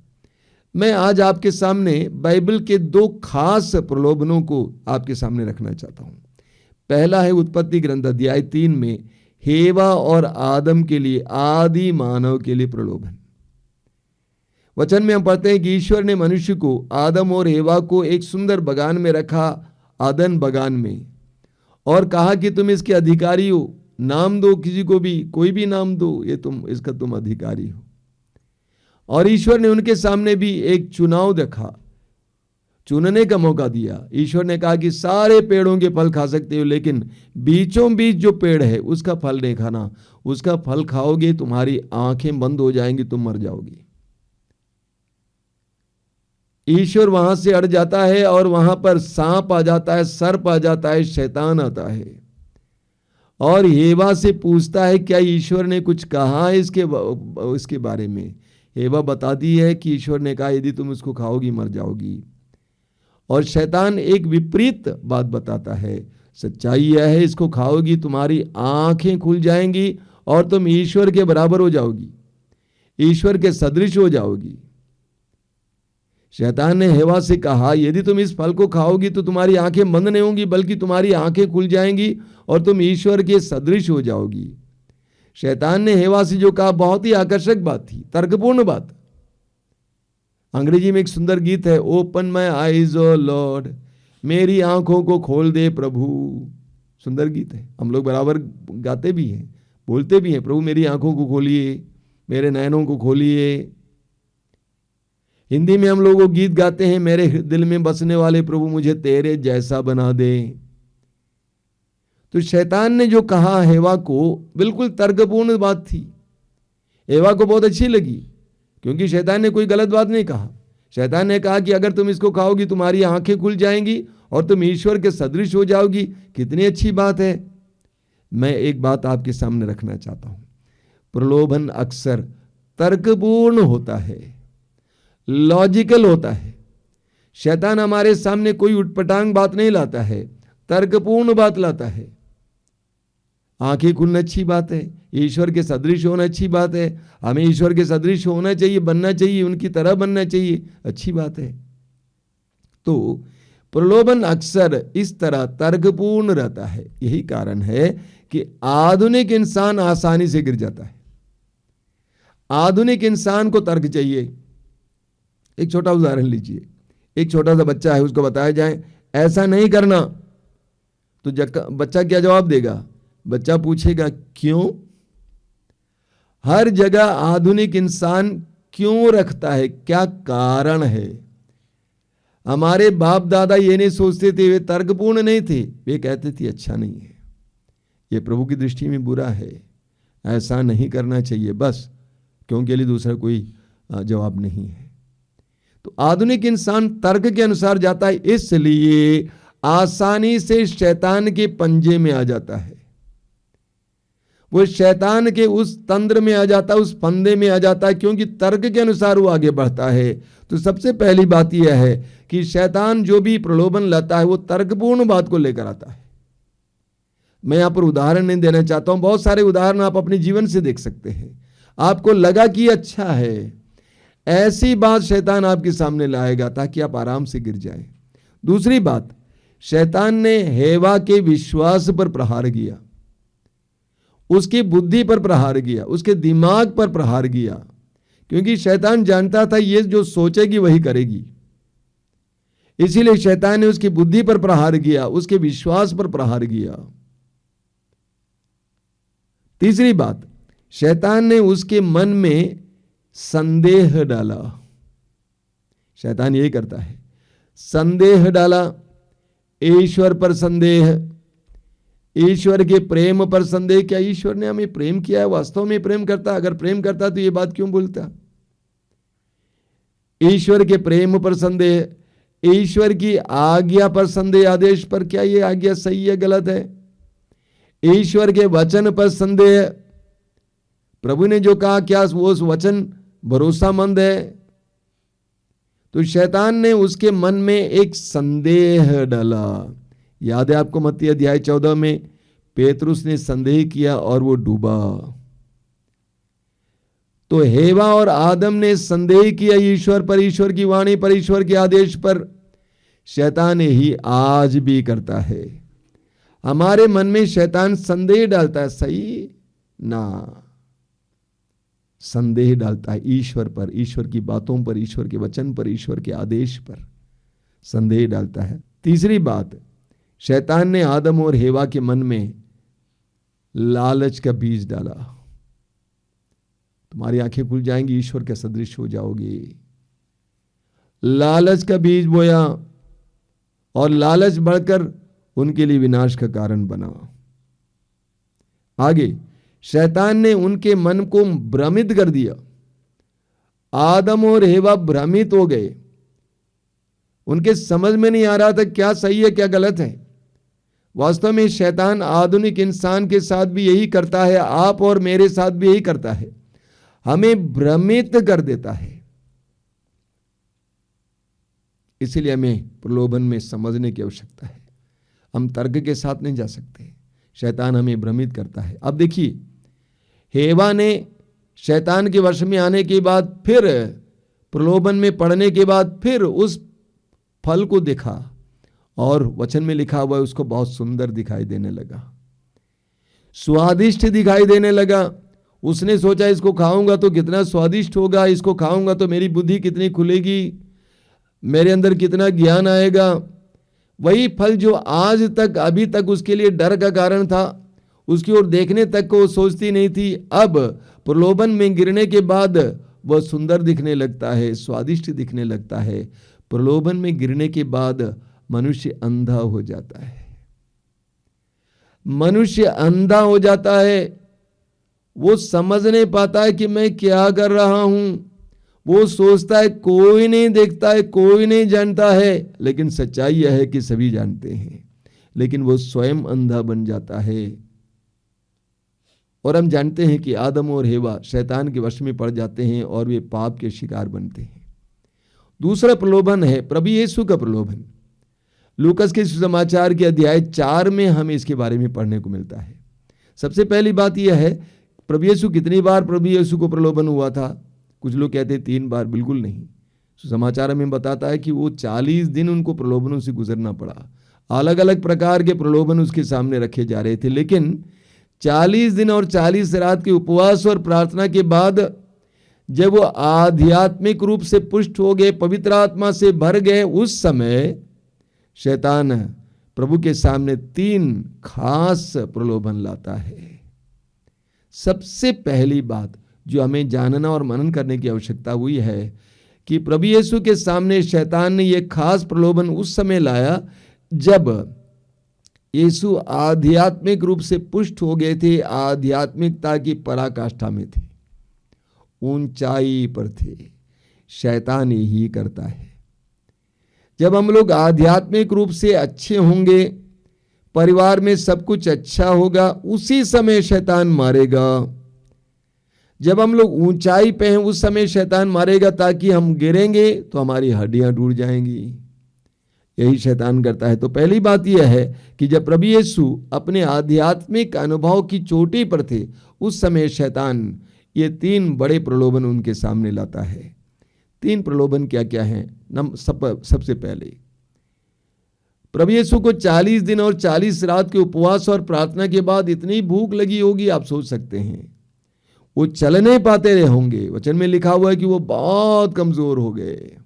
मैं आज आपके सामने बाइबल के 2 खास प्रलोभनों को आपके सामने रखना चाहता हूं। पहला है उत्पत्ति ग्रंथ अध्याय 3 में हेवा और आदम के लिए, आदि मानव के लिए प्रलोभन। वचन में हम पढ़ते हैं कि ईश्वर ने मनुष्य को, आदम और हेवा को एक सुंदर बगान में रखा, अदन बगान में, और कहा कि तुम इसके अधिकारी हो, नाम दो किसी को भी, कोई भी नाम दो, ये इसका तुम अधिकारी हो। और ईश्वर ने उनके सामने भी एक चुनाव देखा, चुनने का मौका दिया। ईश्वर ने कहा कि सारे पेड़ों के फल खा सकते हो, लेकिन बीचों बीच जो पेड़ है उसका फल नहीं खाना, उसका फल खाओगे तुम्हारी आंखें बंद हो जाएंगी, तुम मर जाओगी। ईश्वर वहां से अड़ जाता है और वहां पर सांप आ जाता है, सर्प आ जाता है, शैतान आता है और हेवा से पूछता है क्या ईश्वर ने कुछ कहा है इसके बारे में। हेवा बताती है कि ईश्वर ने कहा यदि तुम इसको खाओगी मर जाओगी। और शैतान एक विपरीत बात बताता है, सच्चाई यह है इसको खाओगी तुम्हारी आंखें खुल जाएंगी और तुम ईश्वर के बराबर हो जाओगी, ईश्वर के सदृश हो जाओगी। शैतान ने हेवा से कहा यदि तुम इस फल को खाओगी तो तुम्हारी आंखें बंद नहीं होंगी, बल्कि तुम्हारी आंखें खुल जाएंगी और तुम ईश्वर के सदृश हो जाओगी। शैतान ने हेवा से जो कहा बहुत ही आकर्षक बात थी, तर्कपूर्ण बात। अंग्रेजी में एक सुंदर गीत है, open my eyes O lord, मेरी आंखों को खोल दे प्रभु। सुंदर गीत है, हम लोग बराबर गाते भी हैं, बोलते भी हैं, प्रभु मेरी आंखों को खोलिए, मेरे नयनों को खोलिए। हिंदी में हम लोग वो गीत गाते हैं, मेरे दिल में बसने वाले प्रभु मुझे तेरे जैसा बना दे। तो शैतान ने जो कहा हेवा को, बिल्कुल तर्कपूर्ण बात थी, हेवा को बहुत अच्छी लगी, क्योंकि शैतान ने कोई गलत बात नहीं कहा। शैतान ने कहा कि अगर तुम इसको खाओगी तुम्हारी आंखें खुल जाएंगी और तुम ईश्वर के सदृश हो जाओगी। कितनी अच्छी बात है। मैं एक बात आपके सामने रखना चाहता हूं, प्रलोभन अक्सर तर्कपूर्ण होता है, लॉजिकल होता है। शैतान हमारे सामने कोई उटपटांग बात नहीं लाता है, तर्कपूर्ण बात लाता है। आंखें खुलना अच्छी बात है, ईश्वर के सदृश होना अच्छी बात है, हमें ईश्वर के सदृश होना चाहिए, बनना चाहिए, उनकी तरह बनना चाहिए, अच्छी बात है। तो प्रलोभन अक्सर इस तरह तर्कपूर्ण रहता है। यही कारण है कि आधुनिक इंसान आसानी से गिर जाता है। आधुनिक इंसान को तर्क चाहिए। एक छोटा उदाहरण लीजिए, एक छोटा सा बच्चा है, उसको बताया जाए ऐसा नहीं करना, तो बच्चा क्या जवाब देगा? बच्चा पूछेगा क्यों। हर जगह आधुनिक इंसान क्यों रखता है, क्या कारण है। हमारे बाप दादा ये नहीं सोचते थे, वे तर्कपूर्ण नहीं थे, वे कहते थे अच्छा नहीं है, ये प्रभु की दृष्टि में बुरा है, ऐसा नहीं करना चाहिए, बस, क्योंकि लिए दूसरा कोई जवाब नहीं है। तो आधुनिक इंसान तर्क के अनुसार जाता है, इसलिए आसानी से शैतान के पंजे में आ जाता है। वो शैतान के उस तंत्र में आ जाता है, उस फंदे में आ जाता है, क्योंकि तर्क के अनुसार वो आगे बढ़ता है। तो सबसे पहली बात यह है कि शैतान जो भी प्रलोभन लाता है वो तर्कपूर्ण बात को लेकर आता है। मैं यहां पर उदाहरण नहीं देना चाहता हूं, बहुत सारे उदाहरण आप अपने जीवन से देख सकते हैं। आपको लगा कि अच्छा है, ऐसी बात शैतान आपके सामने लाएगा ताकि आप आराम से गिर जाएं। दूसरी बात, शैतान ने हेवा के विश्वास पर प्रहार किया, उसकी बुद्धि पर प्रहार किया, उसके दिमाग पर प्रहार किया, क्योंकि शैतान जानता था ये जो सोचेगी वही करेगी। इसीलिए शैतान ने उसकी बुद्धि पर प्रहार किया, उसके विश्वास पर प्रहार किया। तीसरी बात, शैतान ने उसके मन में संदेह डाला। शैतान यही करता है, संदेह डाला, ईश्वर पर संदेह, ईश्वर के प्रेम पर संदेह। क्या ईश्वर ने हमें प्रेम किया है? वास्तव में प्रेम करता? अगर प्रेम करता तो ये बात क्यों बोलता? ईश्वर के प्रेम पर संदेह, ईश्वर की आज्ञा पर संदेह, आदेश पर, क्या ये आज्ञा सही है गलत है? ईश्वर के वचन पर संदेह, प्रभु ने जो कहा क्या वो वचन भरोसामंद है? तो शैतान ने उसके मन में एक संदेह डाला। याद है आपको मत्ती अध्याय 14 में पेतरुस ने संदेह किया और वो डूबा। तो हेवा और आदम ने संदेह किया ईश्वर पर, ईश्वर की वाणी पर, ईश्वर के आदेश पर। शैतान ही आज भी करता है, हमारे मन में शैतान संदेह डालता है, सही ना, संदेह डालता है ईश्वर पर, ईश्वर की बातों पर, ईश्वर के वचन पर, ईश्वर के आदेश पर संदेह डालता है। तीसरी बात, शैतान ने आदम और हेवा के मन में लालच का बीज डाला। तुम्हारी आंखें खुल जाएंगी, ईश्वर के सदृश हो जाओगी। लालच का बीज बोया और लालच बढ़कर उनके लिए विनाश का कारण बना। आगे शैतान ने उनके मन को भ्रमित कर दिया। आदम और हेवा भ्रमित हो गए। उनके समझ में नहीं आ रहा था क्या सही है क्या गलत है। वास्तव में शैतान आधुनिक इंसान के साथ भी यही करता है, आप और मेरे साथ भी यही करता है, हमें भ्रमित कर देता है। इसलिए हमें प्रलोभन में समझने की आवश्यकता है। हम तर्क के साथ नहीं जा सकते। शैतान हमें भ्रमित करता है। अब देखिए, हेवा ने शैतान के वश में आने के बाद, फिर प्रलोभन में पड़ने के बाद, फिर उस फल को देखा और वचन में लिखा हुआ है उसको बहुत सुंदर दिखाई देने लगा, स्वादिष्ट दिखाई देने लगा। उसने सोचा इसको खाऊंगा तो कितना स्वादिष्ट होगा, इसको खाऊंगा तो मेरी बुद्धि कितनी खुलेगी, मेरे अंदर कितना ज्ञान आएगा। वही फल जो आज तक अभी तक उसके लिए डर का कारण था, उसकी ओर देखने तक को वो सोचती नहीं थी, अब प्रलोभन में गिरने के बाद वह सुंदर दिखने लगता है, स्वादिष्ट दिखने लगता है। प्रलोभन में गिरने के बाद मनुष्य अंधा हो जाता है। मनुष्य अंधा हो जाता है। वो समझ नहीं पाता है कि मैं क्या कर रहा हूं। वो सोचता है कोई नहीं देखता है, कोई नहीं जानता है, लेकिन सच्चाई यह है कि सभी जानते हैं, लेकिन वो स्वयं अंधा बन जाता है। और हम जानते हैं कि आदम और हेवा शैतान के वश में पड़ जाते हैं और वे पाप के शिकार बनते हैं। दूसरा प्रलोभन है प्रभु यीशु का प्रलोभन। लूकस के सुसमाचार के अध्याय 4 में हमें इसके बारे में पढ़ने को मिलता है। सबसे पहली बात यह है, प्रभु यीशु कितनी बार प्रभु यीशु को प्रलोभन हुआ था? कुछ लोग कहते हैं 3 बार, बिल्कुल नहीं। सुसमाचार में बताता है कि वो 40 दिन उनको प्रलोभनों से गुजरना पड़ा। अलग अलग प्रकार के प्रलोभन उसके सामने रखे जा रहे थे, लेकिन 40 दिन और 40 रात के उपवास और प्रार्थना के बाद जब वो आध्यात्मिक रूप से पुष्ट हो गए, पवित्र आत्मा से भर गए, उस समय शैतान प्रभु के सामने 3 खास प्रलोभन लाता है। सबसे पहली बात जो हमें जानना और मनन करने की आवश्यकता हुई है कि प्रभु यीशु के सामने शैतान ने यह खास प्रलोभन उस समय लाया जब यीशु आध्यात्मिक रूप से पुष्ट हो गए थे, आध्यात्मिकता की पराकाष्ठा में थे, ऊंचाई पर थे। शैतान यही करता है। जब हम लोग आध्यात्मिक रूप से अच्छे होंगे, परिवार में सब कुछ अच्छा होगा, उसी समय शैतान मारेगा। जब हम लोग ऊंचाई पे हैं, उस समय शैतान मारेगा ताकि हम गिरेंगे तो हमारी हड्डियां टूट जाएंगी। यही शैतान करता है। तो पहली बात यह है कि जब प्रभु यीशु अपने आध्यात्मिक अनुभव की चोटी पर थे, उस समय शैतान ये 3 बड़े प्रलोभन उनके सामने लाता है। 3 प्रलोभन क्या क्या हैं? सबसे पहले प्रभु यीशु को 40 दिन और 40 रात के उपवास और प्रार्थना के बाद इतनी भूख लगी होगी, आप सोच सकते हैं। वो चल नहीं पाते रहे होंगे। वचन में लिखा हुआ है कि वो बहुत कमजोर हो गए।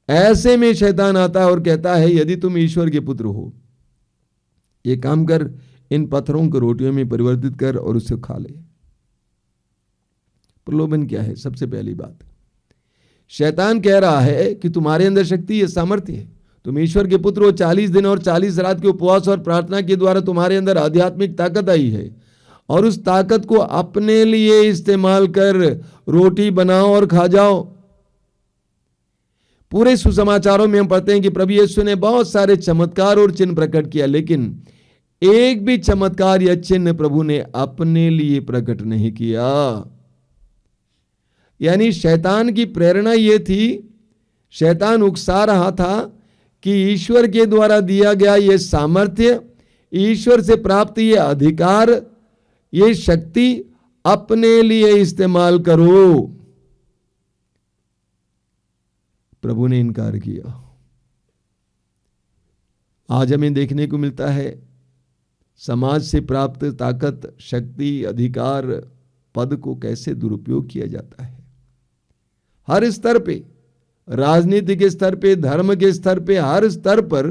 ऐसे में शैतान आता है और कहता है, यदि तुम ईश्वर के पुत्र हो, ये काम कर, इन पत्थरों को रोटियों में परिवर्तित कर और उसे खा ले। प्रलोभन क्या है? सबसे पहली बात, शैतान कह रहा है कि तुम्हारे अंदर शक्ति है, सामर्थ्य है, तुम ईश्वर के पुत्र हो। 40 दिन और 40 रात के उपवास और प्रार्थना के द्वारा तुम्हारे अंदर आध्यात्मिक ताकत आई है और उस ताकत को अपने लिए इस्तेमाल कर रोटी बनाओ और खा जाओ। पूरे सुसमाचारों में हम पढ़ते हैं कि प्रभु यीशु ने बहुत सारे चमत्कार और चिन्ह प्रकट किया, लेकिन एक भी चमत्कार या चिन्ह प्रभु ने अपने लिए प्रकट नहीं किया। यानी शैतान की प्रेरणा यह थी, शैतान उकसा रहा था कि ईश्वर के द्वारा दिया गया यह सामर्थ्य, ईश्वर से प्राप्त यह अधिकार, यह शक्ति अपने लिए इस्तेमाल करो। प्रभु ने इनकार किया। आज हमें देखने को मिलता है समाज से प्राप्त ताकत, शक्ति, अधिकार, पद को कैसे दुरुपयोग किया जाता है। हर स्तर पे, राजनीति के स्तर पे, धर्म के स्तर पे, हर स्तर पर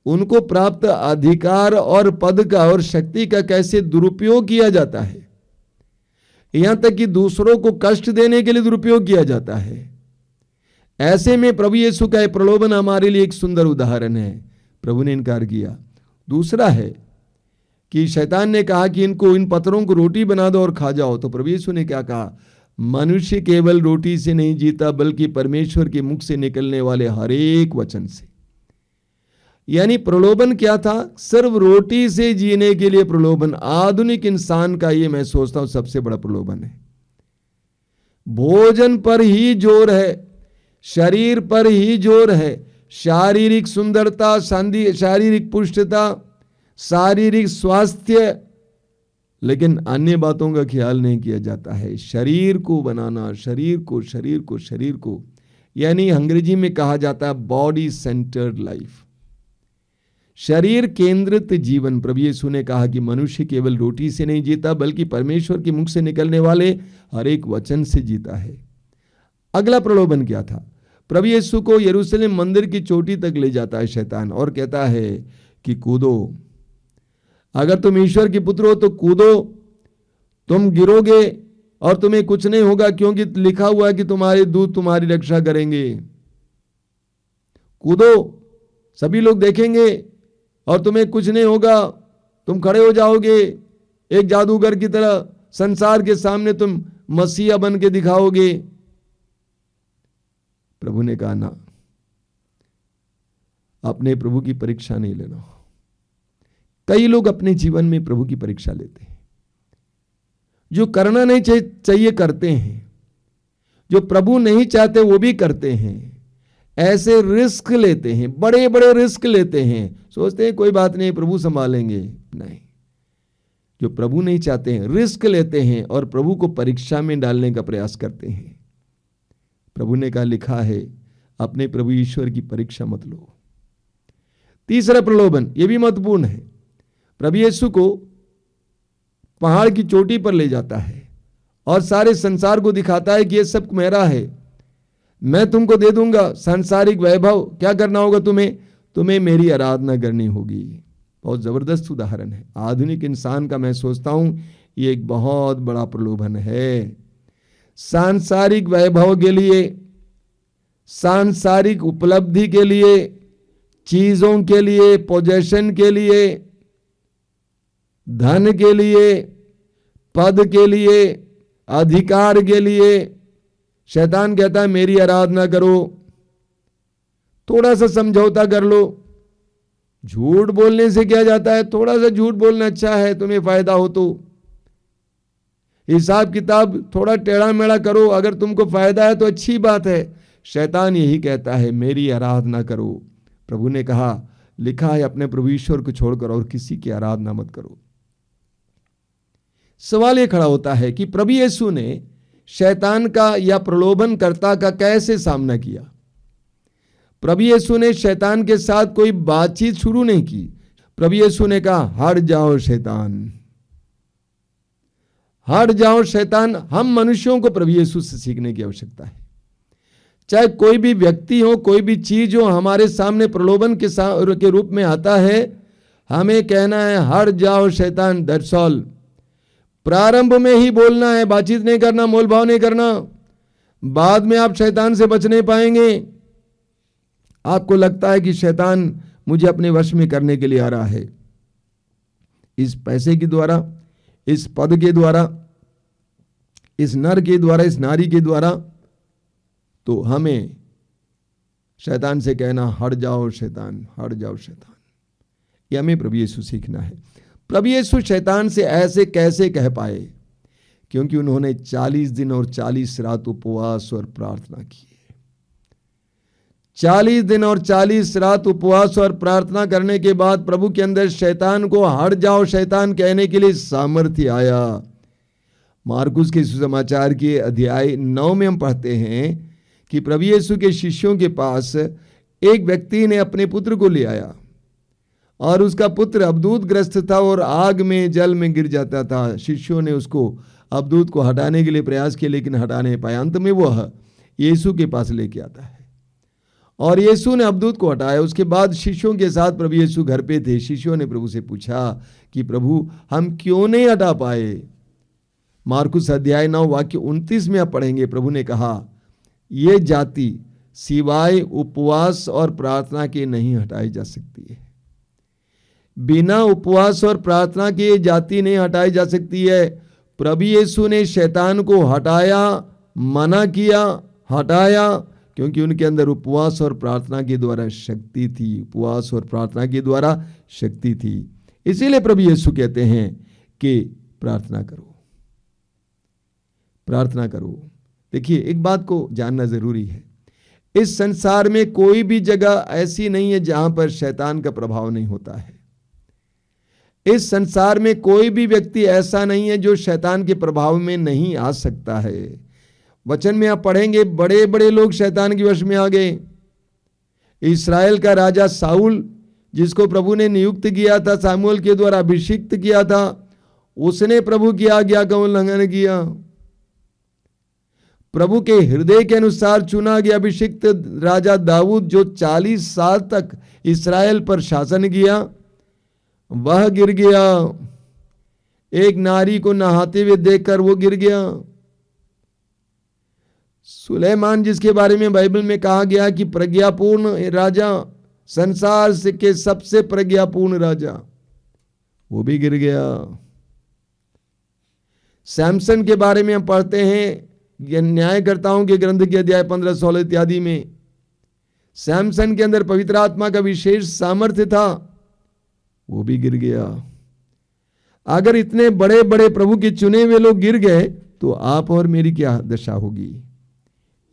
उनको प्राप्त अधिकार और पद का और शक्ति का कैसे दुरुपयोग किया जाता है, यहां तक कि दूसरों को कष्ट देने के लिए दुरुपयोग किया जाता है। ऐसे में प्रभु यीशु का प्रलोभन हमारे लिए एक सुंदर उदाहरण है। प्रभु ने इनकार किया। दूसरा है कि शैतान ने कहा कि इन पत्थरों को रोटी बना दो और खा जाओ। तो प्रभु यीशु ने क्या कहा? मनुष्य केवल रोटी से नहीं जीता बल्कि परमेश्वर के मुख से निकलने वाले हर एक वचन से। यानी प्रलोभन क्या था? सिर्फ रोटी से जीने के लिए प्रलोभन। आधुनिक इंसान का ये मैं सोचता हूं सबसे बड़ा प्रलोभन है। भोजन पर ही जोर है, शरीर पर ही जोर है, शारीरिक सुंदरता, शारीरिक पुष्टता, शारीरिक स्वास्थ्य, लेकिन अन्य बातों का ख्याल नहीं किया जाता है। शरीर को बनाना, शरीर को यानी अंग्रेजी में कहा जाता है बॉडी सेंटर्ड लाइफ, शरीर केंद्रित जीवन। प्रभु यीशु ने कहा कि मनुष्य केवल रोटी से नहीं जीता बल्कि परमेश्वर के मुख से निकलने वाले हर एक वचन से जीता है। अगला प्रलोभन क्या था? प्रभु यीशु को यरूशलेम मंदिर की चोटी तक ले जाता है शैतान और कहता है कि कूदो, अगर तुम ईश्वर के पुत्र हो तो कूदो, तुम गिरोगे और तुम्हें कुछ नहीं होगा, क्योंकि लिखा हुआ है कि तुम्हारे दूत तुम्हारी रक्षा करेंगे। कूदो, सभी लोग देखेंगे और तुम्हें कुछ नहीं होगा, तुम खड़े हो जाओगे एक जादूगर की तरह, संसार के सामने तुम मसीहा बन के दिखाओगे। प्रभु ने कहा ना, अपने प्रभु की परीक्षा नहीं लेना। कई लोग अपने जीवन में प्रभु की परीक्षा लेते हैं, जो करना नहीं चाहिए करते हैं, जो प्रभु नहीं चाहते वो भी करते हैं। ऐसे रिस्क लेते हैं, बड़े बड़े रिस्क लेते हैं, सोचते हैं कोई बात नहीं प्रभु संभालेंगे। नहीं, जो प्रभु नहीं चाहते हैं रिस्क लेते हैं और प्रभु को परीक्षा में डालने का प्रयास करते हैं। प्रभु ने कहा, लिखा है अपने प्रभु ईश्वर की परीक्षा मत लो। तीसरा प्रलोभन, यह भी महत्वपूर्ण है। प्रभु यीशु को पहाड़ की चोटी पर ले जाता है और सारे संसार को दिखाता है कि यह सब मेरा है, मैं तुमको दे दूंगा सांसारिक वैभव। क्या करना होगा? तुम्हें मेरी आराधना करनी होगी। बहुत जबरदस्त उदाहरण है आधुनिक इंसान का। मैं सोचता हूं ये एक बहुत बड़ा प्रलोभन है। सांसारिक वैभव के लिए, सांसारिक उपलब्धि के लिए, चीजों के लिए, पोजेशन के लिए, धन के लिए, पद के लिए, अधिकार के लिए शैतान कहता है मेरी आराधना करो, थोड़ा सा समझौता कर लो। झूठ बोलने से क्या जाता है? थोड़ा सा झूठ बोलना अच्छा है, तुम्हें फायदा हो तो। हिसाब किताब थोड़ा टेढ़ा मेढ़ा करो, अगर तुमको फायदा है तो अच्छी बात है। शैतान यही कहता है मेरी आराधना करो। प्रभु ने कहा, लिखा है अपने प्रभु ईश्वर को छोड़कर और किसी की आराधना मत करो। सवाल यह खड़ा होता है कि प्रभु यीशु ने शैतान का या प्रलोभनकर्ता का कैसे सामना किया? प्रभु यीशु ने शैतान के साथ कोई बातचीत शुरू नहीं की। प्रभु यीशु ने कहा, हट जाओ शैतान, हट जाओ शैतान। हम मनुष्यों को प्रभु यीशु से सीखने की आवश्यकता है। चाहे कोई भी व्यक्ति हो, कोई भी चीज हो, हमारे सामने प्रलोभन के रूप में आता है, हमें कहना है हट जाओ शैतान, दैट्स ऑल। प्रारंभ में ही बोलना है, बातचीत नहीं करना, मोलभाव नहीं करना। बाद में आप शैतान से बच नहीं पाएंगे। आपको लगता है कि शैतान मुझे अपने वश में करने के लिए आ रहा है, इस पैसे के द्वारा, इस पद के द्वारा, इस नर के द्वारा, इस नारी के द्वारा। तो हमें शैतान से कहना हट जाओ शैतान, हट जाओ शैतान। यह हमें प्रभु यीशु सीखना है। प्रभु यीशु शैतान से ऐसे कैसे कह पाए? क्योंकि उन्होंने 40 दिन और 40 रात उपवास और प्रार्थना की। 40 दिन और 40 रात उपवास और प्रार्थना करने के बाद प्रभु के अंदर शैतान को हट जाओ शैतान कहने के लिए सामर्थ्य आया। मार्कुस के सुसमाचार के अध्याय 9 में हम पढ़ते हैं कि प्रभु यीशु के शिष्यों के पास एक व्यक्ति ने अपने पुत्र को ले आया और उसका पुत्र अबदूत ग्रस्त था और आग में, जल में गिर जाता था। शिष्यों ने उसको, अबदूत को हटाने के लिए प्रयास किया लेकिन हटा नहीं पाया। अंत में वह यीशु के पास लेके आता है और यीशु ने अबदूत को हटाया। उसके बाद शिष्यों के साथ प्रभु यीशु घर पे थे। शिष्यों ने प्रभु से पूछा कि प्रभु हम क्यों नहीं हटा पाए। मार्कुस अध्याय 9 वाक्य 29 में आप पढ़ेंगे, प्रभु ने कहा ये जाति सिवाय उपवास और प्रार्थना के नहीं हटाई जा सकती है। बिना उपवास और प्रार्थना के ये जाति नहीं हटाई जा सकती है। प्रभु यीशु ने शैतान को हटाया, मना किया, हटाया, क्योंकि उनके अंदर उपवास और प्रार्थना के द्वारा शक्ति थी। उपवास और प्रार्थना के द्वारा शक्ति थी। इसीलिए प्रभु यीशु कहते हैं कि प्रार्थना करो, प्रार्थना करो। देखिए, एक बात को जानना जरूरी है, इस संसार में कोई भी जगह ऐसी नहीं है जहां पर शैतान का प्रभाव नहीं होता है। इस संसार में कोई भी व्यक्ति ऐसा नहीं है जो शैतान के प्रभाव में नहीं आ सकता है। वचन में आप पढ़ेंगे, बड़े बड़े लोग शैतान के वश में आ गए। इस्राएल का राजा साउल, जिसको प्रभु ने नियुक्त किया था, सामुएल के द्वारा अभिषिक्त किया था, उसने प्रभु की आज्ञा का उल्लंघन किया। प्रभु के हृदय के अनुसार चुना गया अभिषिक्त राजा दाऊद, जो 40 साल तक इस्राएल पर शासन किया, वह गिर गया। एक नारी को नहाते हुए देखकर वो गिर गया। सुलेमान, जिसके बारे में बाइबल में कहा गया कि प्रज्ञापूर्ण राजा, संसार से के सबसे प्रज्ञापूर्ण राजा, वो भी गिर गया। सैमसन के बारे में हम पढ़ते हैं न्यायकर्ताओं के ग्रंथ के अध्याय 15, 16 इत्यादि में। सैमसन के अंदर पवित्र आत्मा का विशेष सामर्थ्य था, वो भी गिर गया। अगर इतने बड़े बड़े प्रभु के चुने हुए लोग गिर गए तो आप और मेरी क्या दशा होगी।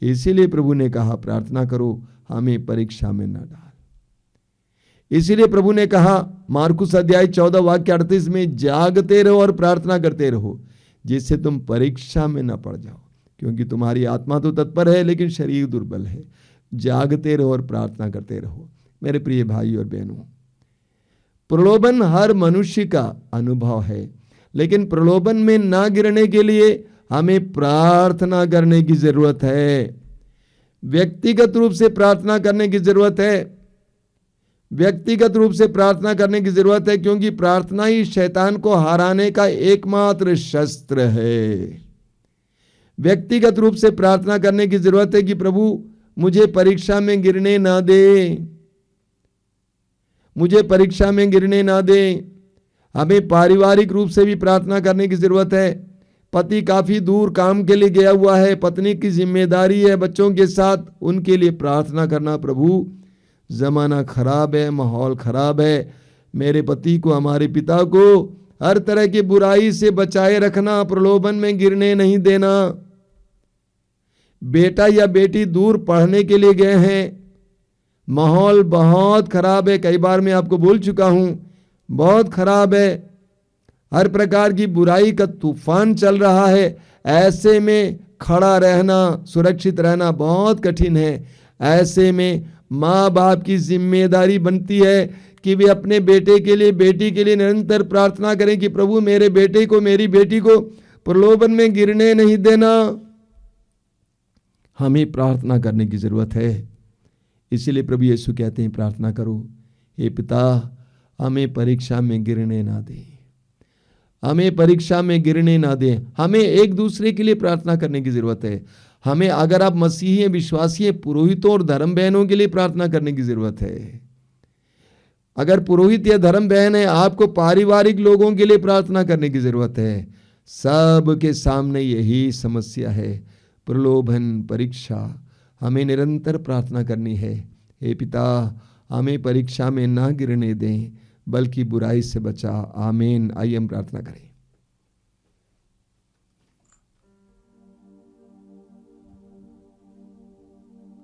इसीलिए प्रभु ने कहा प्रार्थना करो, हमें परीक्षा में न डाल। इसीलिए प्रभु ने कहा मार्कुस अध्याय 14 वाक्य 38 में, जागते रहो और प्रार्थना करते रहो जिससे तुम परीक्षा में न पड़ जाओ, क्योंकि तुम्हारी आत्मा तो तत्पर है लेकिन शरीर दुर्बल है। जागते रहो और प्रार्थना करते रहो। मेरे प्रिय भाई और बहनों, प्रलोभन हर मनुष्य का अनुभव है, लेकिन प्रलोभन में ना गिरने के लिए हमें प्रार्थना करने की जरूरत है। व्यक्तिगत रूप से प्रार्थना करने की जरूरत है। व्यक्तिगत रूप से प्रार्थना करने की जरूरत है, क्योंकि प्रार्थना ही शैतान को हराने का एकमात्र शस्त्र है। व्यक्तिगत रूप से प्रार्थना करने की जरूरत है कि प्रभु मुझे परीक्षा में गिरने ना दे, मुझे परीक्षा में गिरने ना दे। हमें पारिवारिक रूप से भी प्रार्थना करने की जरूरत है। पति काफी दूर काम के लिए गया हुआ है, पत्नी की जिम्मेदारी है बच्चों के साथ, उनके लिए प्रार्थना करना, प्रभु जमाना खराब है, माहौल खराब है, मेरे पति को, हमारे पिता को हर तरह की बुराई से बचाए रखना, प्रलोभन में गिरने नहीं देना। बेटा या बेटी दूर पढ़ने के लिए गए हैं, माहौल बहुत खराब है, कई बार मैं आपको बोल चुका हूं, बहुत खराब है, हर प्रकार की बुराई का तूफान चल रहा है। ऐसे में खड़ा रहना, सुरक्षित रहना बहुत कठिन है। ऐसे में माँ बाप की जिम्मेदारी बनती है कि वे अपने बेटे के लिए, बेटी के लिए निरंतर प्रार्थना करें कि प्रभु मेरे बेटे को, मेरी बेटी को प्रलोभन में गिरने नहीं देना। हमें प्रार्थना करने की जरूरत है। इसीलिए प्रभु यीशु कहते हैं प्रार्थना करो, हे पिता हमें परीक्षा में गिरने ना दे, हमें परीक्षा में गिरने ना दे। हमें एक दूसरे के लिए प्रार्थना करने की जरूरत है। हमें, अगर आप मसीही हैं, विश्वासी हैं, पुरोहितों और धर्म बहनों के लिए प्रार्थना करने की जरूरत है। अगर पुरोहित या धर्म बहन है, आपको पारिवारिक लोगों के लिए प्रार्थना करने की जरूरत है। सब के सामने यही समस्या है, प्रलोभन, परीक्षा। हमें निरंतर प्रार्थना करनी है, हे पिता हमें परीक्षा में ना गिरने दें, बल्कि बुराई से बचा। आमीन। आइए हम प्रार्थना करें।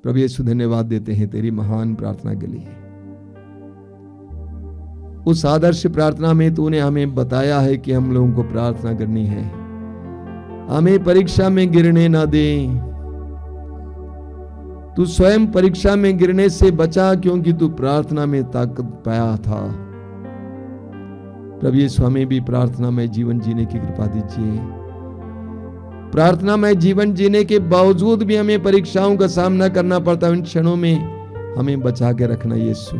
प्रभु यीशु धन्यवाद देते हैं तेरी महान प्रार्थना के लिए। उस आदर्श प्रार्थना में तूने हमें बताया है कि हम लोगों को प्रार्थना करनी है, हमें परीक्षा में गिरने ना दे। तू स्वयं परीक्षा में गिरने से बचा, क्योंकि तू प्रार्थना में ताकत पाया था। प्रभु यीशु हमें भी प्रार्थना में जीवन जीने की कृपा दीजिए। प्रार्थना में जीवन जीने के बावजूद भी हमें परीक्षाओं का सामना करना पड़ता है। उन क्षणों में हमें बचा के रखना यीशु।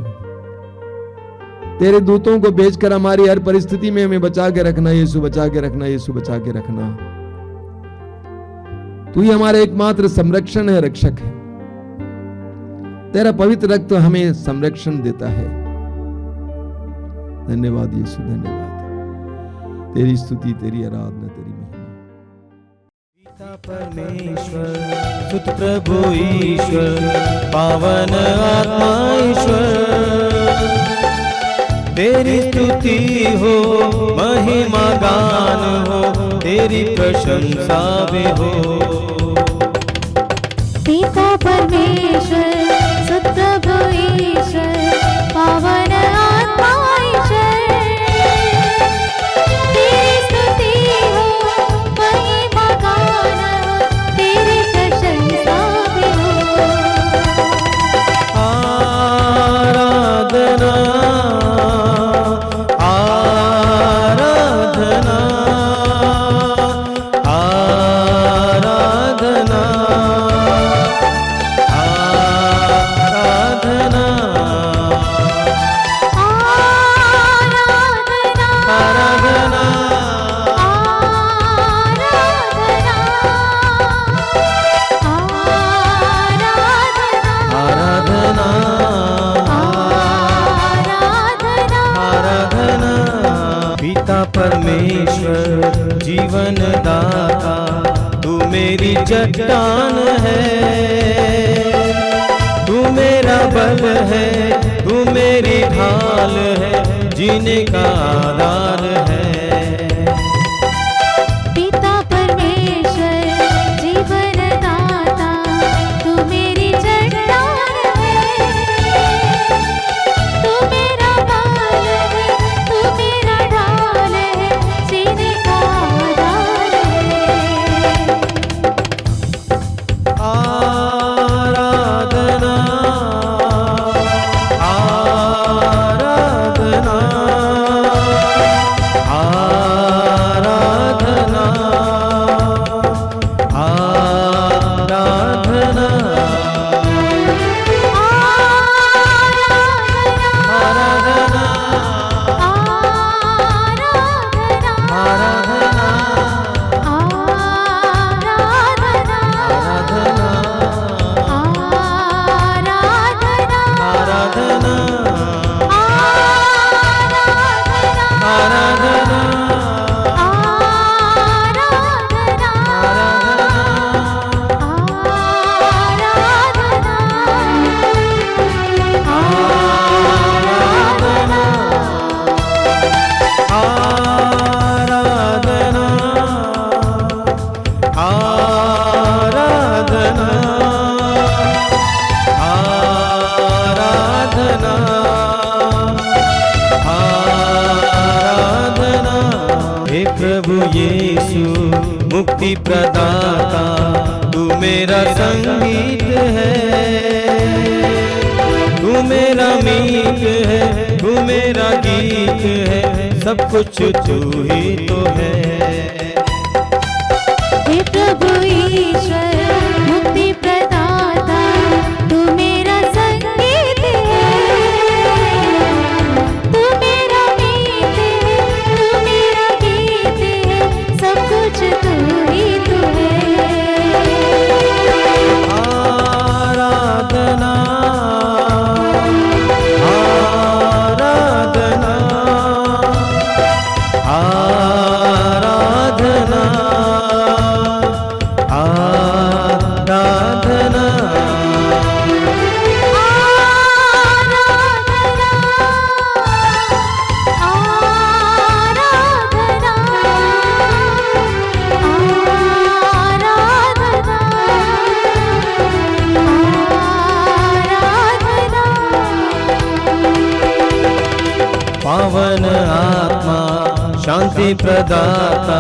तेरे दूतों को भेजकर हमारी हर परिस्थिति में हमें बचा के रखना यीशु, बचा के रखना यीशु, बचा के रखना। तू ही हमारा एकमात्र संरक्षण है, रक्षक है। तेरा पवित्र रक्त हमें संरक्षण देता है। धन्यवाद यीशु, धन्यवाद। तेरी स्तुति, तेरी आराधना, तेरी महिमा। पिता परमेश्वर, सुत प्रभु ईश्वर, पावन आत्मा ईश्वर, तेरी स्तुति हो, महिमा गान हो, तेरी प्रशंसा भी हो। पिता परमेश्वर, सुत प्रभु ईश्वर, पावन आत्मा ईश्वर, तेरी स्तुति हो, महिमा गान हो, तेरी प्रशंसा भी हो। आराधना परमेश्वर जीवन दाता, तू मेरी चट्टान है, तू मेरा बल है, तू मेरी ढाल है, जीने का आधार है। पिता परमेश्वर जीवन दाता, तू मेरी चट्टान है, तू मेरा बल है, तू मेरा ढाल है, जीने का आधार है। आराधना आराधना आराधना आराधना प्रभु यीशु मुक्ति प्रदाता, तू मेरा संगीत है, तू मेरा मीत है, तू मेरा गीत है, सब कुछ तू ही तो है। हे प्रभु ईश्वर मुक्ति प्रदाता, तू मेरा संगीत है, तू मेरा मीत है, तू मेरा गीत है, सब कुछ तू ही तो है। आराधना आराधना आराधना आराधना पावन आत्मा शांति प्रदाता,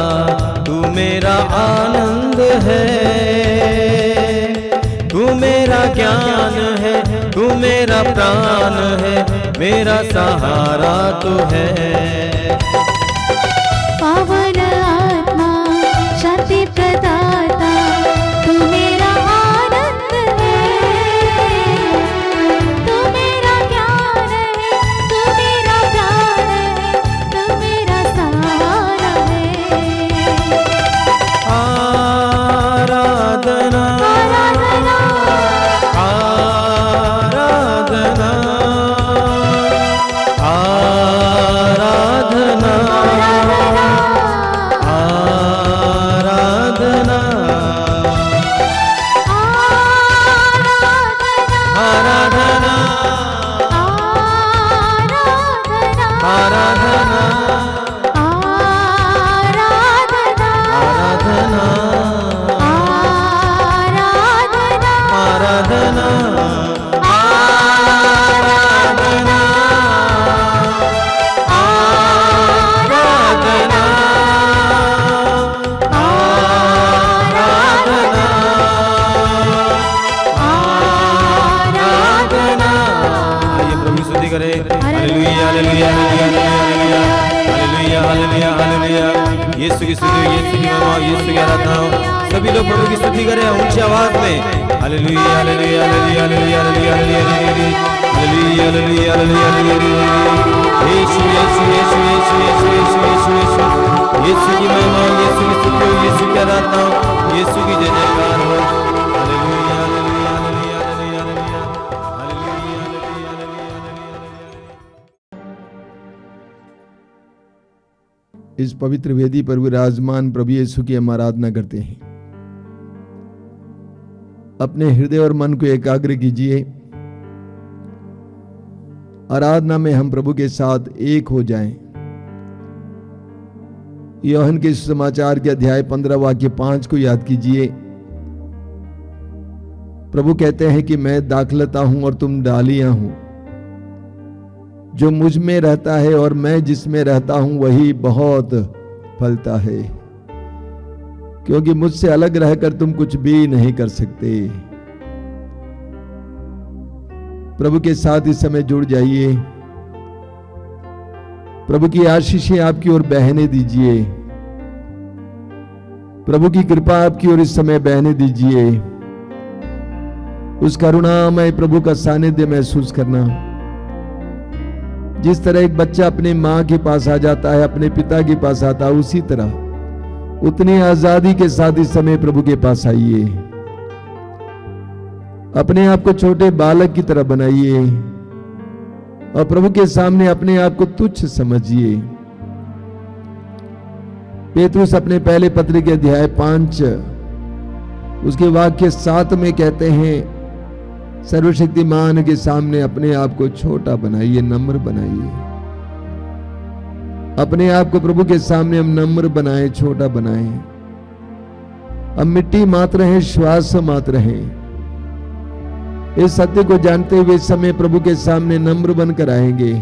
तू मेरा आनंद है, तू मेरा ज्ञान है, तू मेरा प्राण है, मेरा सहारा तू है। पावन आत्मा शांति प्रदाता, तू मेरा आनंद है, तू आराधना आराधना आराधना आराधना आराधना आराधना आराधना आराधना आराधना आराधना आराधना आराधना। आइए प्रभु की स्तुति करें। Hallelujah hallelujah hallelujah hallelujah hallelujah hallelujah. Yeshu की स्तुति, यीशु की महिमा, यीशु की आराधना। सभी लोग प्रभु की स्तुति करें ऊंची आवाज में। Hallelujah hallelujah hallelujah hallelujah hallelujah hallelujah hallelujah hallelujah. Yeshu Yeshu Yeshu Yeshu Yeshu Yeshu Yeshu Yeshu. Yeshu की महिमा, यीशु की स्तुति, यीशु की आराधना, यीशु की जय जयकार हो। Hallelujah hallelujah hallelujah hallelujah hallelujah hallelujah hallelujah. इस पवित्र वेदी पर विराजमान प्रभु यीशु की हम आराधना करते हैं। अपने हृदय और मन को एकाग्र कीजिए। आराधना में हम प्रभु के साथ एक हो जाएं। यूहन्ना के समाचार के अध्याय 15 वाक्य 5 को याद कीजिए। प्रभु कहते हैं कि मैं दाखलता हूं और तुम डालियां हो। जो मुझ में रहता है और मैं जिसमें रहता हूं वही बहुत फलता है, क्योंकि मुझसे अलग रहकर तुम कुछ भी नहीं कर सकते। प्रभु के साथ इस समय जुड़ जाइए। प्रभु की आशीषें आपकी ओर बहने दीजिए। प्रभु की कृपा आपकी ओर इस समय बहने दीजिए। उस करुणामय प्रभु का सानिध्य महसूस करना। जिस तरह एक बच्चा अपने मां के पास आ जाता है, अपने पिता के पास आता है, उसी तरह उतनी आजादी के साथ इस समय प्रभु के पास आइए। अपने आप को छोटे बालक की तरह बनाइए और प्रभु के सामने अपने आप को तुच्छ समझिए। पेतरुस अपने पहले पत्र के अध्याय 5 उसके वाक्य 7 में कहते हैं, सर्वशक्तिमान के सामने अपने आप को छोटा बनाइए, नम्र बनाइए। अपने आप को प्रभु के सामने हम नम्र बनाएं, छोटा बनाएं। हम मिट्टी मात्र हैं, श्वास मात्र हैं। इस सत्य को जानते हुए इस समय प्रभु के सामने नम्र बनकर आएंगे।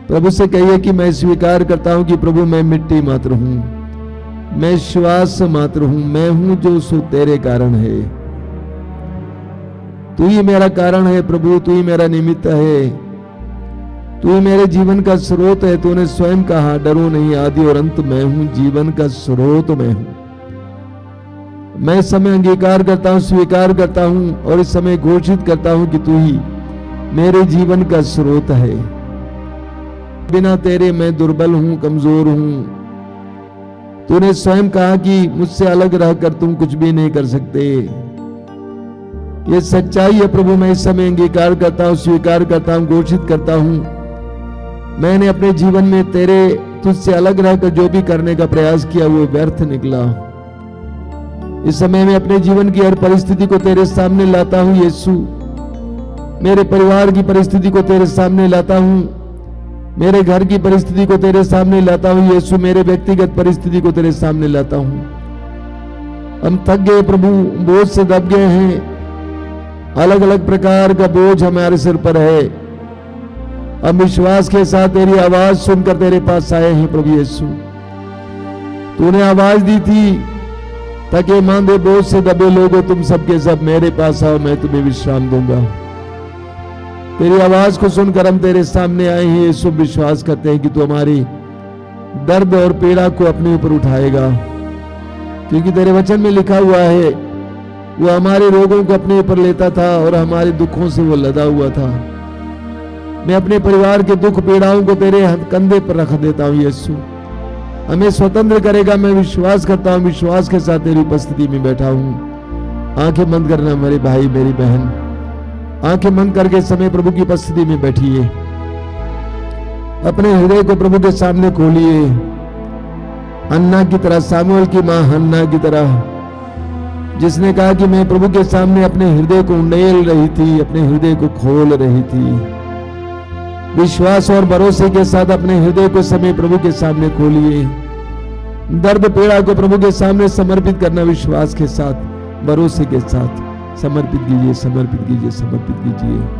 प्रभु से कहिए कि मैं स्वीकार करता हूं कि प्रभु मैं मिट्टी मात्र हूं, मैं श्वास मात्र हूं, मैं हूं जो सो तेरे कारण है। तू ही मेरा कारण है प्रभु, तू ही मेरा निमित्त है, तू ही मेरे जीवन का स्रोत है। तूने स्वयं कहा, डरो नहीं, आदि और अंत मैं हूं, जीवन का स्रोत मैं हूं। मैं इस समय अंगीकार करता हूं, स्वीकार करता हूं और इस समय घोषित करता हूं कि तू ही मेरे जीवन का स्रोत है। बिना तेरे मैं दुर्बल हूं, कमजोर हूं। तूने स्वयं कहा कि मुझसे अलग रहकर तुम कुछ भी नहीं कर सकते। ये सच्चाई है प्रभु। मैं इस समय अंगीकार करता हूं, स्वीकार करता हूं, घोषित करता हूं। मैंने अपने जीवन में तुझसे अलग रहकर जो भी करने का प्रयास किया वो व्यर्थ निकला। इस समय मैं अपने जीवन की हर परिस्थिति को तेरे सामने लाता हूं यीशु। मेरे परिवार की परिस्थिति को तेरे सामने लाता हूं, मेरे घर की परिस्थिति को तेरे सामने लाता हूं यीशु, मेरे व्यक्तिगत परिस्थिति को तेरे सामने लाता हूं। हम थक गए प्रभु, बोझ से दब गए हैं। अलग अलग प्रकार का बोझ हमारे सिर पर है। हम विश्वास के साथ तेरी आवाज सुनकर तेरे पास आए हैं प्रभु यीशु। तूने आवाज दी थी, थके मांदे बोझ से दबे लोगों तुम सबके सब मेरे पास आओ, मैं तुम्हें विश्राम दूंगा। तेरी आवाज को सुनकर हम तेरे सामने आए हैं यीशु। विश्वास करते हैं कि तू हमारी दर्द और पीड़ा को अपने ऊपर उठाएगा, क्योंकि तेरे वचन में लिखा हुआ है वो हमारे रोगों को अपने ऊपर लेता था और हमारे दुखों से वो लदा हुआ था। मैं अपने परिवार के दुख पीड़ाओं को तेरे कंधे पर रख देता हूं यीशु। हमें स्वतंत्र करेगा। मैं विश्वास करता हूँ, विश्वास के साथ तेरी उपस्थिति में बैठा हूँ। आंखें बंद करना मेरे भाई मेरी बहन, आंखें बंद करके समय प्रभु की उपस्थिति में बैठिए। अपने हृदय को प्रभु के सामने खोलिए, अन्ना की तरह, सामुएल की मां हन्ना की तरह, जिसने कहा कि मैं प्रभु के सामने अपने हृदय को उंडेल रही थी, अपने हृदय को खोल रही थी। विश्वास और भरोसे के साथ अपने हृदय को समय प्रभु के सामने खोलिए। दर्द पीड़ा को प्रभु के सामने समर्पित करना, विश्वास के साथ, भरोसे के साथ समर्पित कीजिए, समर्पित कीजिए, समर्पित कीजिए।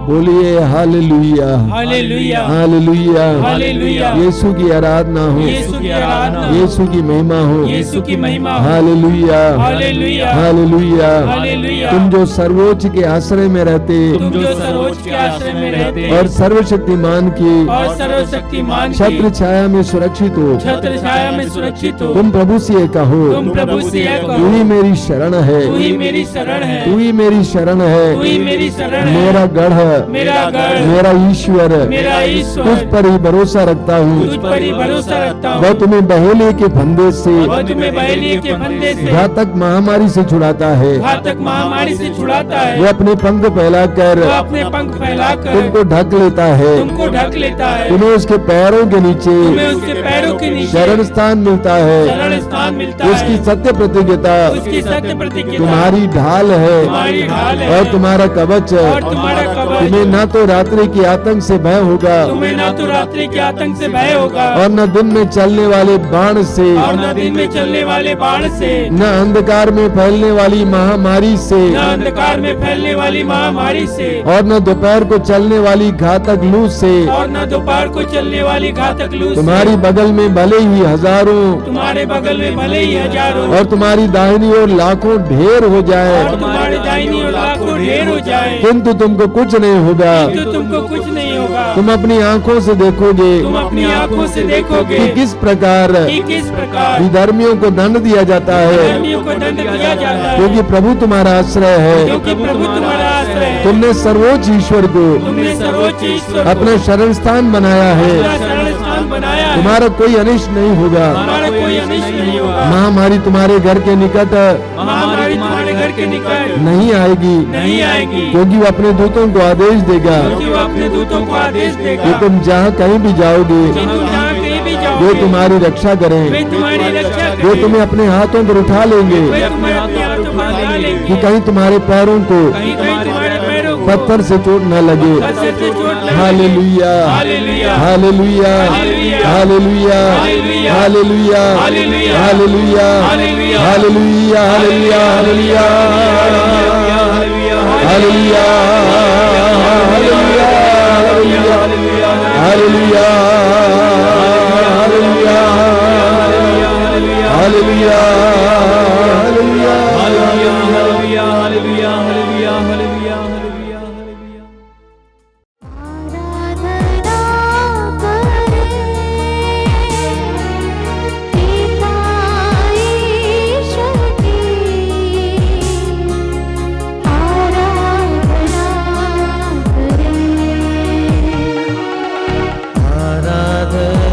बोलिए hallelujah, hallelujah, hallelujah, hallelujah. Yeshu की आराधना हो, यीशु की आराधना हो, यीशु की महिमा हो, यीशु की महिमा हो। Hallelujah, hallelujah, hallelujah. हालेलुया। तुम जो सर्वोच्च के आश्रय में रहते तुम जो सर्वोच्च के आश्रय में रहते और सर्वशक्तिमान की और सर्वशक्तिमान छत्र की छाया में सुरक्षित हो, छत्र छाया में सुरक्षित हो। तुम प्रभु से कहो, तुम प्रभु से यह तू कहो, ही मेरी शरण है, तू ही मेरी शरण है, तू ही मेरी शरण तू ही है, मेरी शरण है, मेरा गढ़, मेरा गढ़, मेरा ईश्वर, मेरा तुझ ईश्वर, पर ही भरोसा रखता हूँ। तुझ पर ही भरोसा रखता वह हूँ। तुम्हें बहेलिए के फंदे से, वह तुम्हें बहेलिए के फंदे से, घातक महामारी से छुड़ाता है। घातक महामारी से छुड़ाता है। वह अपने पंख फैलाकर वह अपने पंख फैलाकर तुमको ढक लेता है, तुमको ढक लेता है। तुम्हें उसके पैरों के नीचे तुम्हें उसके पैरों के नीचे शरण स्थान मिलता है। शरण स्थान मिलता उसकी है। सत्य प्रतिज्ञता उसकी सत्य प्रतिज्ञा तुम्हारी ढाल है तुम्हारी ढाल है और तुम्हारा कवच। और तुम्हारा कवच। तुम्हें न तो रात्रि की आतंक से भय होगा तुम्हें न तो रात्रि के आतंक से भय होगा और न दिन में चलने वाले बाण से, और न दिन में चलने वाले बाण से, न अंधकार में फैलने वाली महामारी से, न अंधकार में फैलने वाली महामारी से, और न दोपहर को चलने वाली घातक लू से। और न दोपहर को चलने वाली घातक लू से। तुम्हारी बगल में भले ही हजारों तुम्हारे बगल में भले ही हजारों और तुम्हारी दाहिनी ओर लाखों ढेर हो और जाए, तुम्हारे दाहिनी ओर लाखों ढेर हो जाए, किंतु तुमको कुछ नहीं होगा। तो तुमको कुछ नहीं होगा। तुम अपनी आंखों से देखोगे तुम अपनी आंखों से देखोगे कि किस प्रकार कि किस प्रकार विधर्मियों को दंड दिया जाता है, धर्मियों को दंड दिया जाता है, क्योंकि प्रभु तुम्हारा आश्रय है। क्योंकि प्रभु तुम्हारा आश्रय है। तुमने सर्वोच्च ईश्वर को तुमने सर्वोच्च ईश्वर को अपना शरण स्थान बनाया अपना है। शरण स्थान बनाया है। तुम्हारा कोई अनिष्ट नहीं होगा। हमारा कोई अनिष्ट नहीं होगा। महामारी तुम्हारे घर के निकट महामारी तुम्हारे घर के निकट नहीं आएगी, नहीं आएगी, क्योंकि वो अपने दूतों को आदेश देगा क्योंकि वो अपने दूतों को आदेश कि देगा तुम जहाँ कहीं भी जाओगे कि तुम जहाँ कहीं भी वो जाओगे तुम्हारी रक्षा वे करें, तुम्हारी रक्षा वो करेंगे। तुम्हें अपने हाथों पर उठा लेंगे वे तुम्हें अपने हाथों में उठा लेंगे कि कहीं तुम्हारे पैरों को कहीं तुम्हारे पैरों को पत्थर से चोट न लगे। पत्थर से चोट लगे। Hallelujah, hallelujah, hallelujah, hallelujah, hallelujah, hallelujah, hallelujah, hallelujah, hallelujah, hallelujah, hallelujah, hallelujah, hallelujah, hallelujah, आराधना करें पिता ईश्वर की, आराधना करें।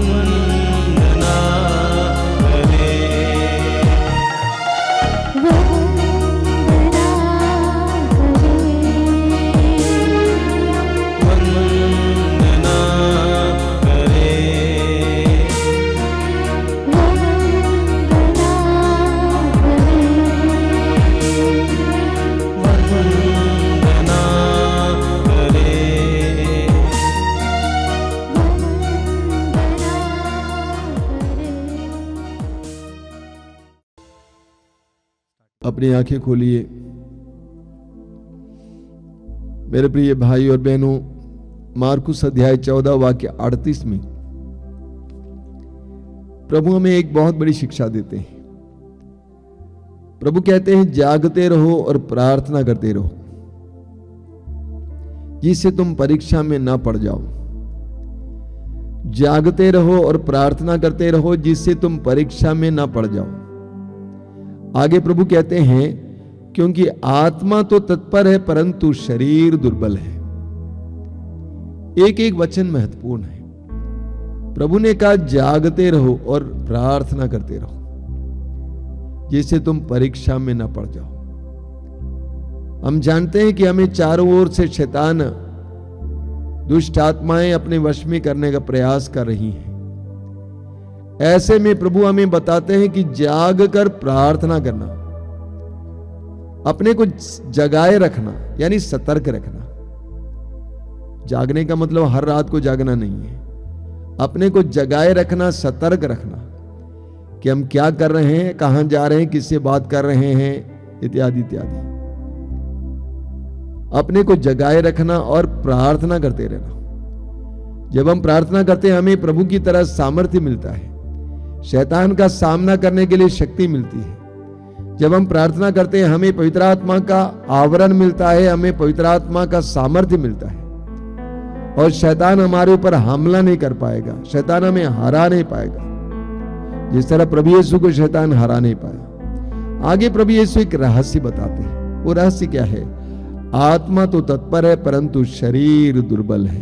वंदना करे। वंदना करे। वंदना करे। अपनी आंखें खोलिए। मेरे प्रिय भाई और बहनों, मार्कुस अध्याय 14 वाक्य 38 में प्रभु हमें एक बहुत बड़ी शिक्षा देते हैं। प्रभु कहते हैं जागते रहो और प्रार्थना करते रहो जिससे तुम परीक्षा में ना पड़ जाओ। जागते रहो और प्रार्थना करते रहो जिससे तुम परीक्षा में ना पड़ जाओ। आगे प्रभु कहते हैं क्योंकि आत्मा तो तत्पर है परंतु शरीर दुर्बल है। एक एक वचन महत्वपूर्ण है। प्रभु ने कहा जागते रहो और प्रार्थना करते रहो जिससे तुम परीक्षा में न पड़ जाओ। हम जानते हैं कि हमें चारों ओर से शैतान दुष्ट आत्माएं अपने वश में करने का प्रयास कर रही हैं। ऐसे में प्रभु हमें बताते हैं कि जाग कर प्रार्थना करना, अपने को जगाए रखना यानी सतर्क रखना। जागने का मतलब हर रात को जागना नहीं है। अपने को जगाए रखना, सतर्क रखना कि हम क्या कर रहे हैं, कहां जा रहे हैं, किससे बात कर रहे हैं, इत्यादि इत्यादि। अपने को जगाए रखना और प्रार्थना करते रहना। जब हम प्रार्थना करते हैं हमें प्रभु की तरह सामर्थ्य मिलता है, शैतान का सामना करने के लिए शक्ति मिलती है। जब हम प्रार्थना करते हैं हमें पवित्र आत्मा का आवरण मिलता है, हमें पवित्र आत्मा का सामर्थ्य मिलता है और शैतान हमारे ऊपर हमला नहीं कर पाएगा, शैतान हमें हरा नहीं पाएगा जिस तरह प्रभु यीशु को शैतान हरा नहीं पाया। आगे प्रभु यीशु एक रहस्य बताते हैं। वो रहस्य क्या है? आत्मा तो तत्पर है परंतु शरीर दुर्बल है।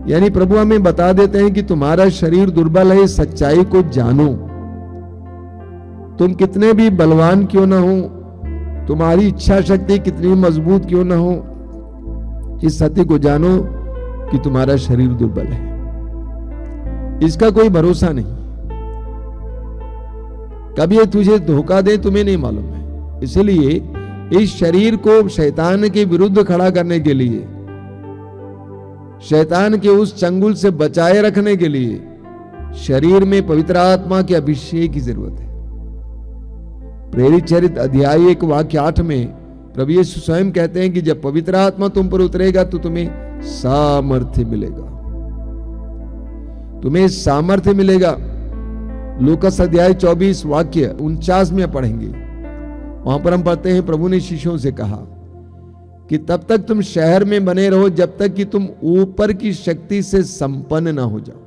यानी प्रभु हमें बता देते हैं कि तुम्हारा शरीर दुर्बल है। इस सच्चाई को जानो। तुम कितने भी बलवान क्यों ना हो, तुम्हारी इच्छा शक्ति कितनी मजबूत क्यों ना हो, इस सत्य को जानो कि तुम्हारा शरीर दुर्बल है। इसका कोई भरोसा नहीं। कभी ये तुझे धोखा दे तुम्हें नहीं मालूम है। इसलिए इस शरीर को शैतान के विरुद्ध खड़ा करने के लिए, शैतान के उस चंगुल से बचाए रखने के लिए शरीर में पवित्र आत्मा के अभिषेक की जरूरत है। प्रेरित चरित्र अध्याय 1 वाक्य 8 में प्रभु यीशु स्वयं कहते हैं कि जब पवित्र आत्मा तुम पर उतरेगा तो तुम्हें सामर्थ्य मिलेगा, तुम्हें सामर्थ्य मिलेगा। लूकास अध्याय 24 वाक्य 49 में पढ़ेंगे। वहां पर हम पढ़ते हैं प्रभु ने शिष्यों से कहा कि तब तक तुम शहर में बने रहो जब तक कि तुम ऊपर की शक्ति से संपन्न ना हो जाओ।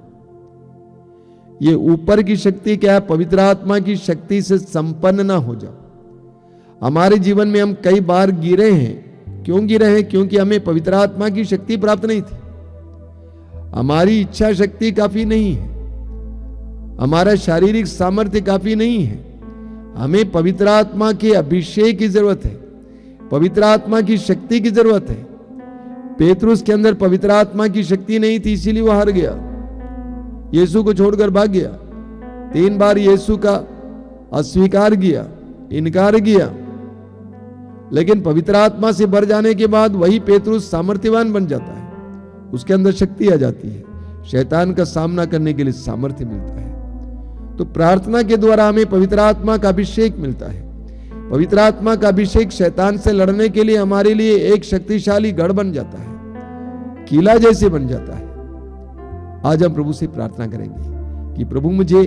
ये ऊपर की शक्ति क्या है? पवित्र आत्मा की शक्ति से संपन्न ना हो जाओ। हमारे जीवन में हम कई बार गिरे हैं। क्यों गिरे हैं? क्योंकि हमें पवित्र आत्मा की शक्ति प्राप्त नहीं थी। हमारी इच्छा शक्ति काफी नहीं है, हमारा शारीरिक सामर्थ्य काफी नहीं है। हमें पवित्र आत्मा के अभिषेक की जरूरत है, पवित्र आत्मा की शक्ति की जरूरत है। पेतरुस के अंदर पवित्र आत्मा की शक्ति नहीं थी, इसीलिए वो हार गया, यीशु को छोड़कर भाग गया। 3 बार यीशु का अस्वीकार किया, इनकार किया। लेकिन पवित्र आत्मा से भर जाने के बाद वही पेतरुस सामर्थ्यवान बन जाता है, उसके अंदर शक्ति आ जाती है, शैतान का सामना करने के लिए सामर्थ्य मिलता है। तो प्रार्थना के द्वारा हमें पवित्र आत्मा का अभिषेक मिलता है। पवित्र आत्मा का अभिषेक शैतान से लड़ने के लिए हमारे लिए एक शक्तिशाली गढ़ बन जाता है, किला जैसे बन जाता है। आज हम प्रभु से प्रार्थना करेंगे कि प्रभु मुझे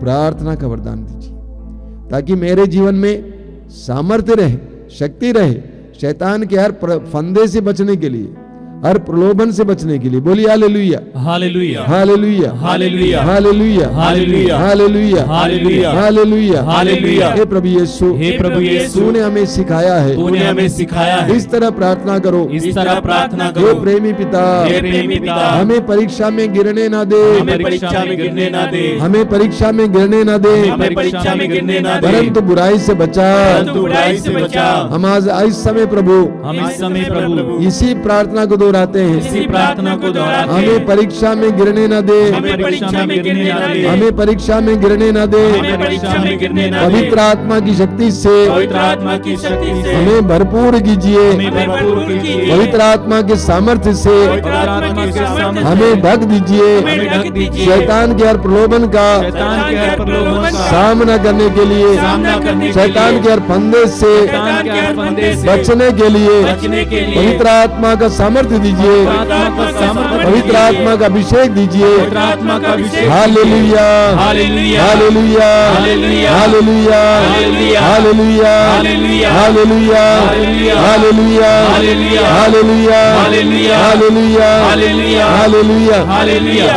प्रार्थना का वरदान दीजिए ताकि मेरे जीवन में सामर्थ्य रहे, शक्ति रहे, शैतान के हर फंदे से बचने के लिए, हर प्रलोभन से बचने के लिए। बोलिए hallelujah, hallelujah, hallelujah, hallelujah, hallelujah, hallelujah, hallelujah, hallelujah, hallelujah, hallelujah. हे प्रभु यीशु, हे प्रभु यीशु, तूने हमें सिखाया है, तूने हमें सिखाया है, इस तरह प्रार्थना करो। इस तरह प्रार्थना हे करो। प्रेमी पिता, हे प्रेमी पिता, हमें परीक्षा में गिरने ना दे, हमें परीक्षा में गिरने ना दे, हमें परीक्षा में गिरने ना दे, हमें परीक्षा में गिरने ना दे, परंतु बुराई से बचा। परंतु बुराई से बचा। हम आज इस समय प्रभु हम इस समय प्रभु इसी प्रार्थना को दोहराते हैं, इसी प्रार्थना को दोहराते हमें हैं। परीक्षा में गिरने ना दे, हमें परीक्षा में गिरने ना दे, हमें परीक्षा में गिरने ना दे। हमें परीक्षा में गिरने ना दे। पवित्र आत्मा की शक्ति से पवित्र आत्मा की शक्ति से हमें भरपूर कीजिए, हमें भरपूर कीजिए। पवित्र आत्मा के सामर्थ्य से पवित्र आत्मा के सामर्थ्य से हमें ढक दीजिए, हमें ढक दीजिए। शैतान के हर प्रलोभन का शैतान के हर प्रलोभन का सामना करने के लिए, सामना करने के शैतान लिए, के हर फंदे से शैतान के हर फंदे से बचने के लिए बचने के लिए पवित्र आत्मा का सामर्थ्य दीजिए, पवित्र आत्मा का सामर्थ्य पवित्र दीजिए। आत्मा का अभिषेक दीजिए। पवित्र आत्मा का अभिषेक hallelujah, hallelujah, hallelujah, hallelujah, hallelujah, hallelujah, hallelujah, hallelujah, hallelujah, hallelujah, hallelujah, hallelujah, hallelujah, hallelujah, hallelujah, hallelujah, hallelujah. Hallelujah.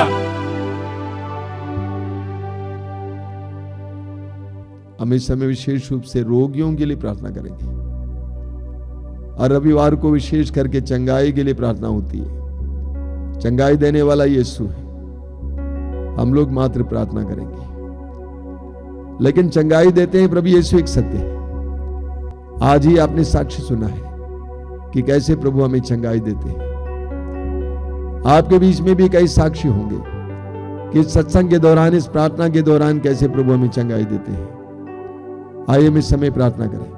हम इस समय विशेष रूप से रोगियों के लिए प्रार्थना करेंगे और रविवार को विशेष करके चंगाई के लिए प्रार्थना होती है। चंगाई देने वाला यीशु है, हम लोग मात्र प्रार्थना करेंगे, लेकिन चंगाई देते हैं प्रभु यीशु एक सत्य है। आज ही आपने साक्ष्य सुना है कि कैसे प्रभु हमें चंगाई देते हैं। आपके बीच में भी कई साक्षी होंगे कि इस सत्संग के दौरान, इस प्रार्थना के दौरान कैसे प्रभु हमें चंगाई देते हैं। आइए हम इस समय प्रार्थना करें,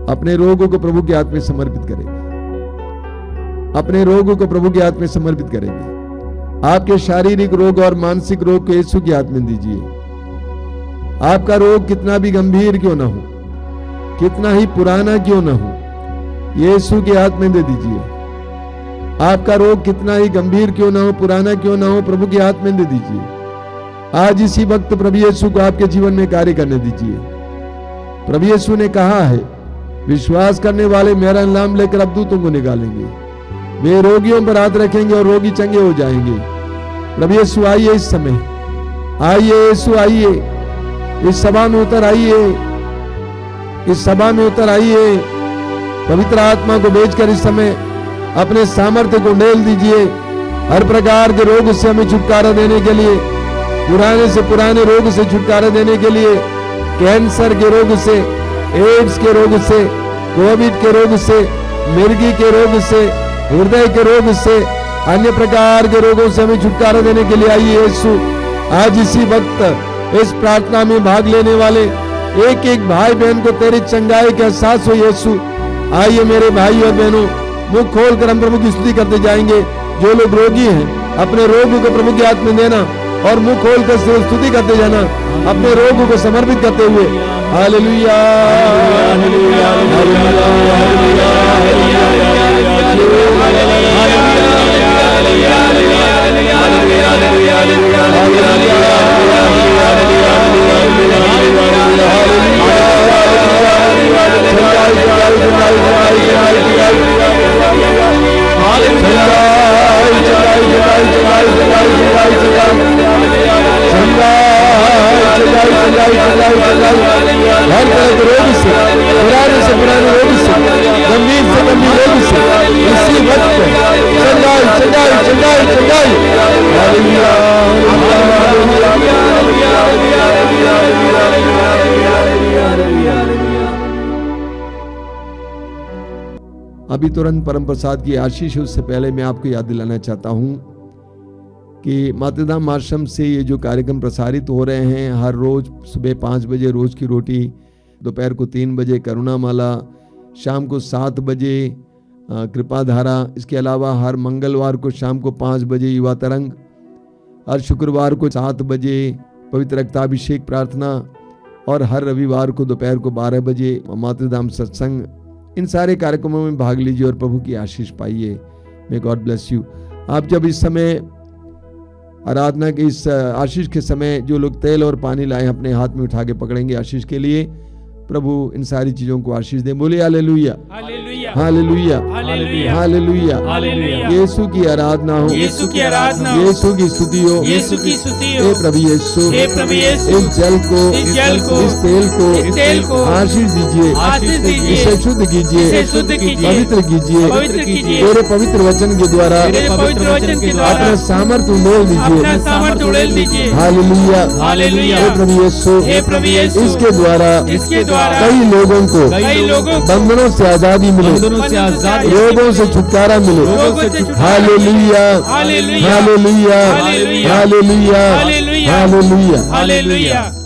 अपने रोगों को प्रभु के हाथ में समर्पित करेंगे, अपने रोगों को प्रभु के हाथ में समर्पित करेंगे। आपके शारीरिक रोग और मानसिक रोग को यीशु के हाथ में दीजिए। आपका रोग कितना भी गंभीर क्यों ना हो, कितना ही पुराना क्यों ना हो, यीशु के हाथ में दे दीजिए। आपका रोग कितना ही गंभीर क्यों ना हो, पुराना क्यों ना हो, प्रभु के हाथ में दे दीजिए। आज इसी वक्त प्रभु यीशु को आपके जीवन में कार्य करने दीजिए। प्रभु यीशु ने कहा है, विश्वास करने वाले मेरा नाम लेकर अबदूतों को निकालेंगे, वे रोगियों पर हाथ रखेंगे और रोगी चंगे हो जाएंगे। प्रभु यीशु आइए इस समय, आइए यीशु आइए, इस सभा में उतर आइए, इस सभा में उतर आइए। पवित्र आत्मा को भेजकर इस समय अपने सामर्थ्य को ढेल दीजिए। हर प्रकार के रोग से हमें छुटकारा देने के लिए, पुराने से पुराने रोग से छुटकारा देने के लिए, कैंसर के रोग से, एड्स के रोग से, कोविड के रोग से, मिर्गी के रोग से, हृदय के रोग से, अन्य प्रकार के रोगों से हमें छुटकारा देने के लिए आइए यीशु। आज इसी वक्त इस प्रार्थना में भाग लेने वाले एक एक भाई बहन को तेरी चंगाई का एहसास हो यीशु। आइए मेरे भाई और बहनों, मुख खोलकर हम प्रभु की स्तुति करते जाएंगे। जो लोग रोगी हैं अपने रोगों को प्रभु के हाथ में देना और मुख खोलकर स्तुति करते जाना, अपने रोगों को समर्पित करते हुए। हालेलुया, हालेलुया, हर तरह के रोग से, पुराने से पुराने रोग से, गंभीर से गंभीर रोग से इसी वक्त चंगाई चंगाई चंगाई चंगाई। हालेलुया, अभी तुरंत परम प्रसाद की आशीष, उससे पहले मैं आपको याद दिलाना चाहता हूं कि मातृधाम आश्रम से ये जो कार्यक्रम प्रसारित हो रहे हैं, हर रोज सुबह 5 बजे रोज की रोटी, दोपहर को 3 बजे करुणामाला, शाम को 7 बजे कृपा धारा, इसके अलावा हर मंगलवार को शाम को 5 बजे युवा तरंग, हर शुक्रवार को 7 बजे पवित्र रक्ताभिषेक प्रार्थना और हर रविवार को दोपहर को 12 बजे मातृधाम सत्संग। इन सारे कार्यक्रमों में भाग लीजिए और प्रभु की आशीष पाइए। May God bless you. आप जब इस समय आराधना के इस आशीष के समय जो लोग तेल और पानी लाए अपने हाथ में उठा के पकड़ेंगे आशीष के लिए, प्रभु इन सारी चीजों को आशीष दे। बोलिए hallelujah. Hallelujah hallelujah hallelujah hallelujah Yeshu की आराधना हो, यीशु की आराधना हो, यीशु की स्तुति हो, यीशु की स्तुति हो। हे प्रभु यीशु, हे प्रभु यीशु, इस जल को, इस जल को, इस तेल को, इस तेल को आशीष दीजिए, आशीष दीजिए, इसे शुद्ध कीजिए, इसे शुद्ध कीजिए, पवित्र कीजिए, पवित्र कीजिए, तेरे पवित्र वचन के द्वारा तेरे पवित्र वचन के द्वारा अपना सामर्थ्य उड़ेल अपना दीजिए। सामर्थ्य उड़ेल दीजिए। Hallelujah hallelujah. हे प्रभु यीशु, हे प्रभु यीशु, इसके द्वारा इसके द्वारा कई लोगों को कई लोगों को बंधनों से आजादी मिले, बंधनों से आजादी, रोगों से छुटकारा मिले। रोगों से छुटकारा hallelujah hallelujah hallelujah hallelujah hallelujah hallelujah hallelujah. Hallelujah.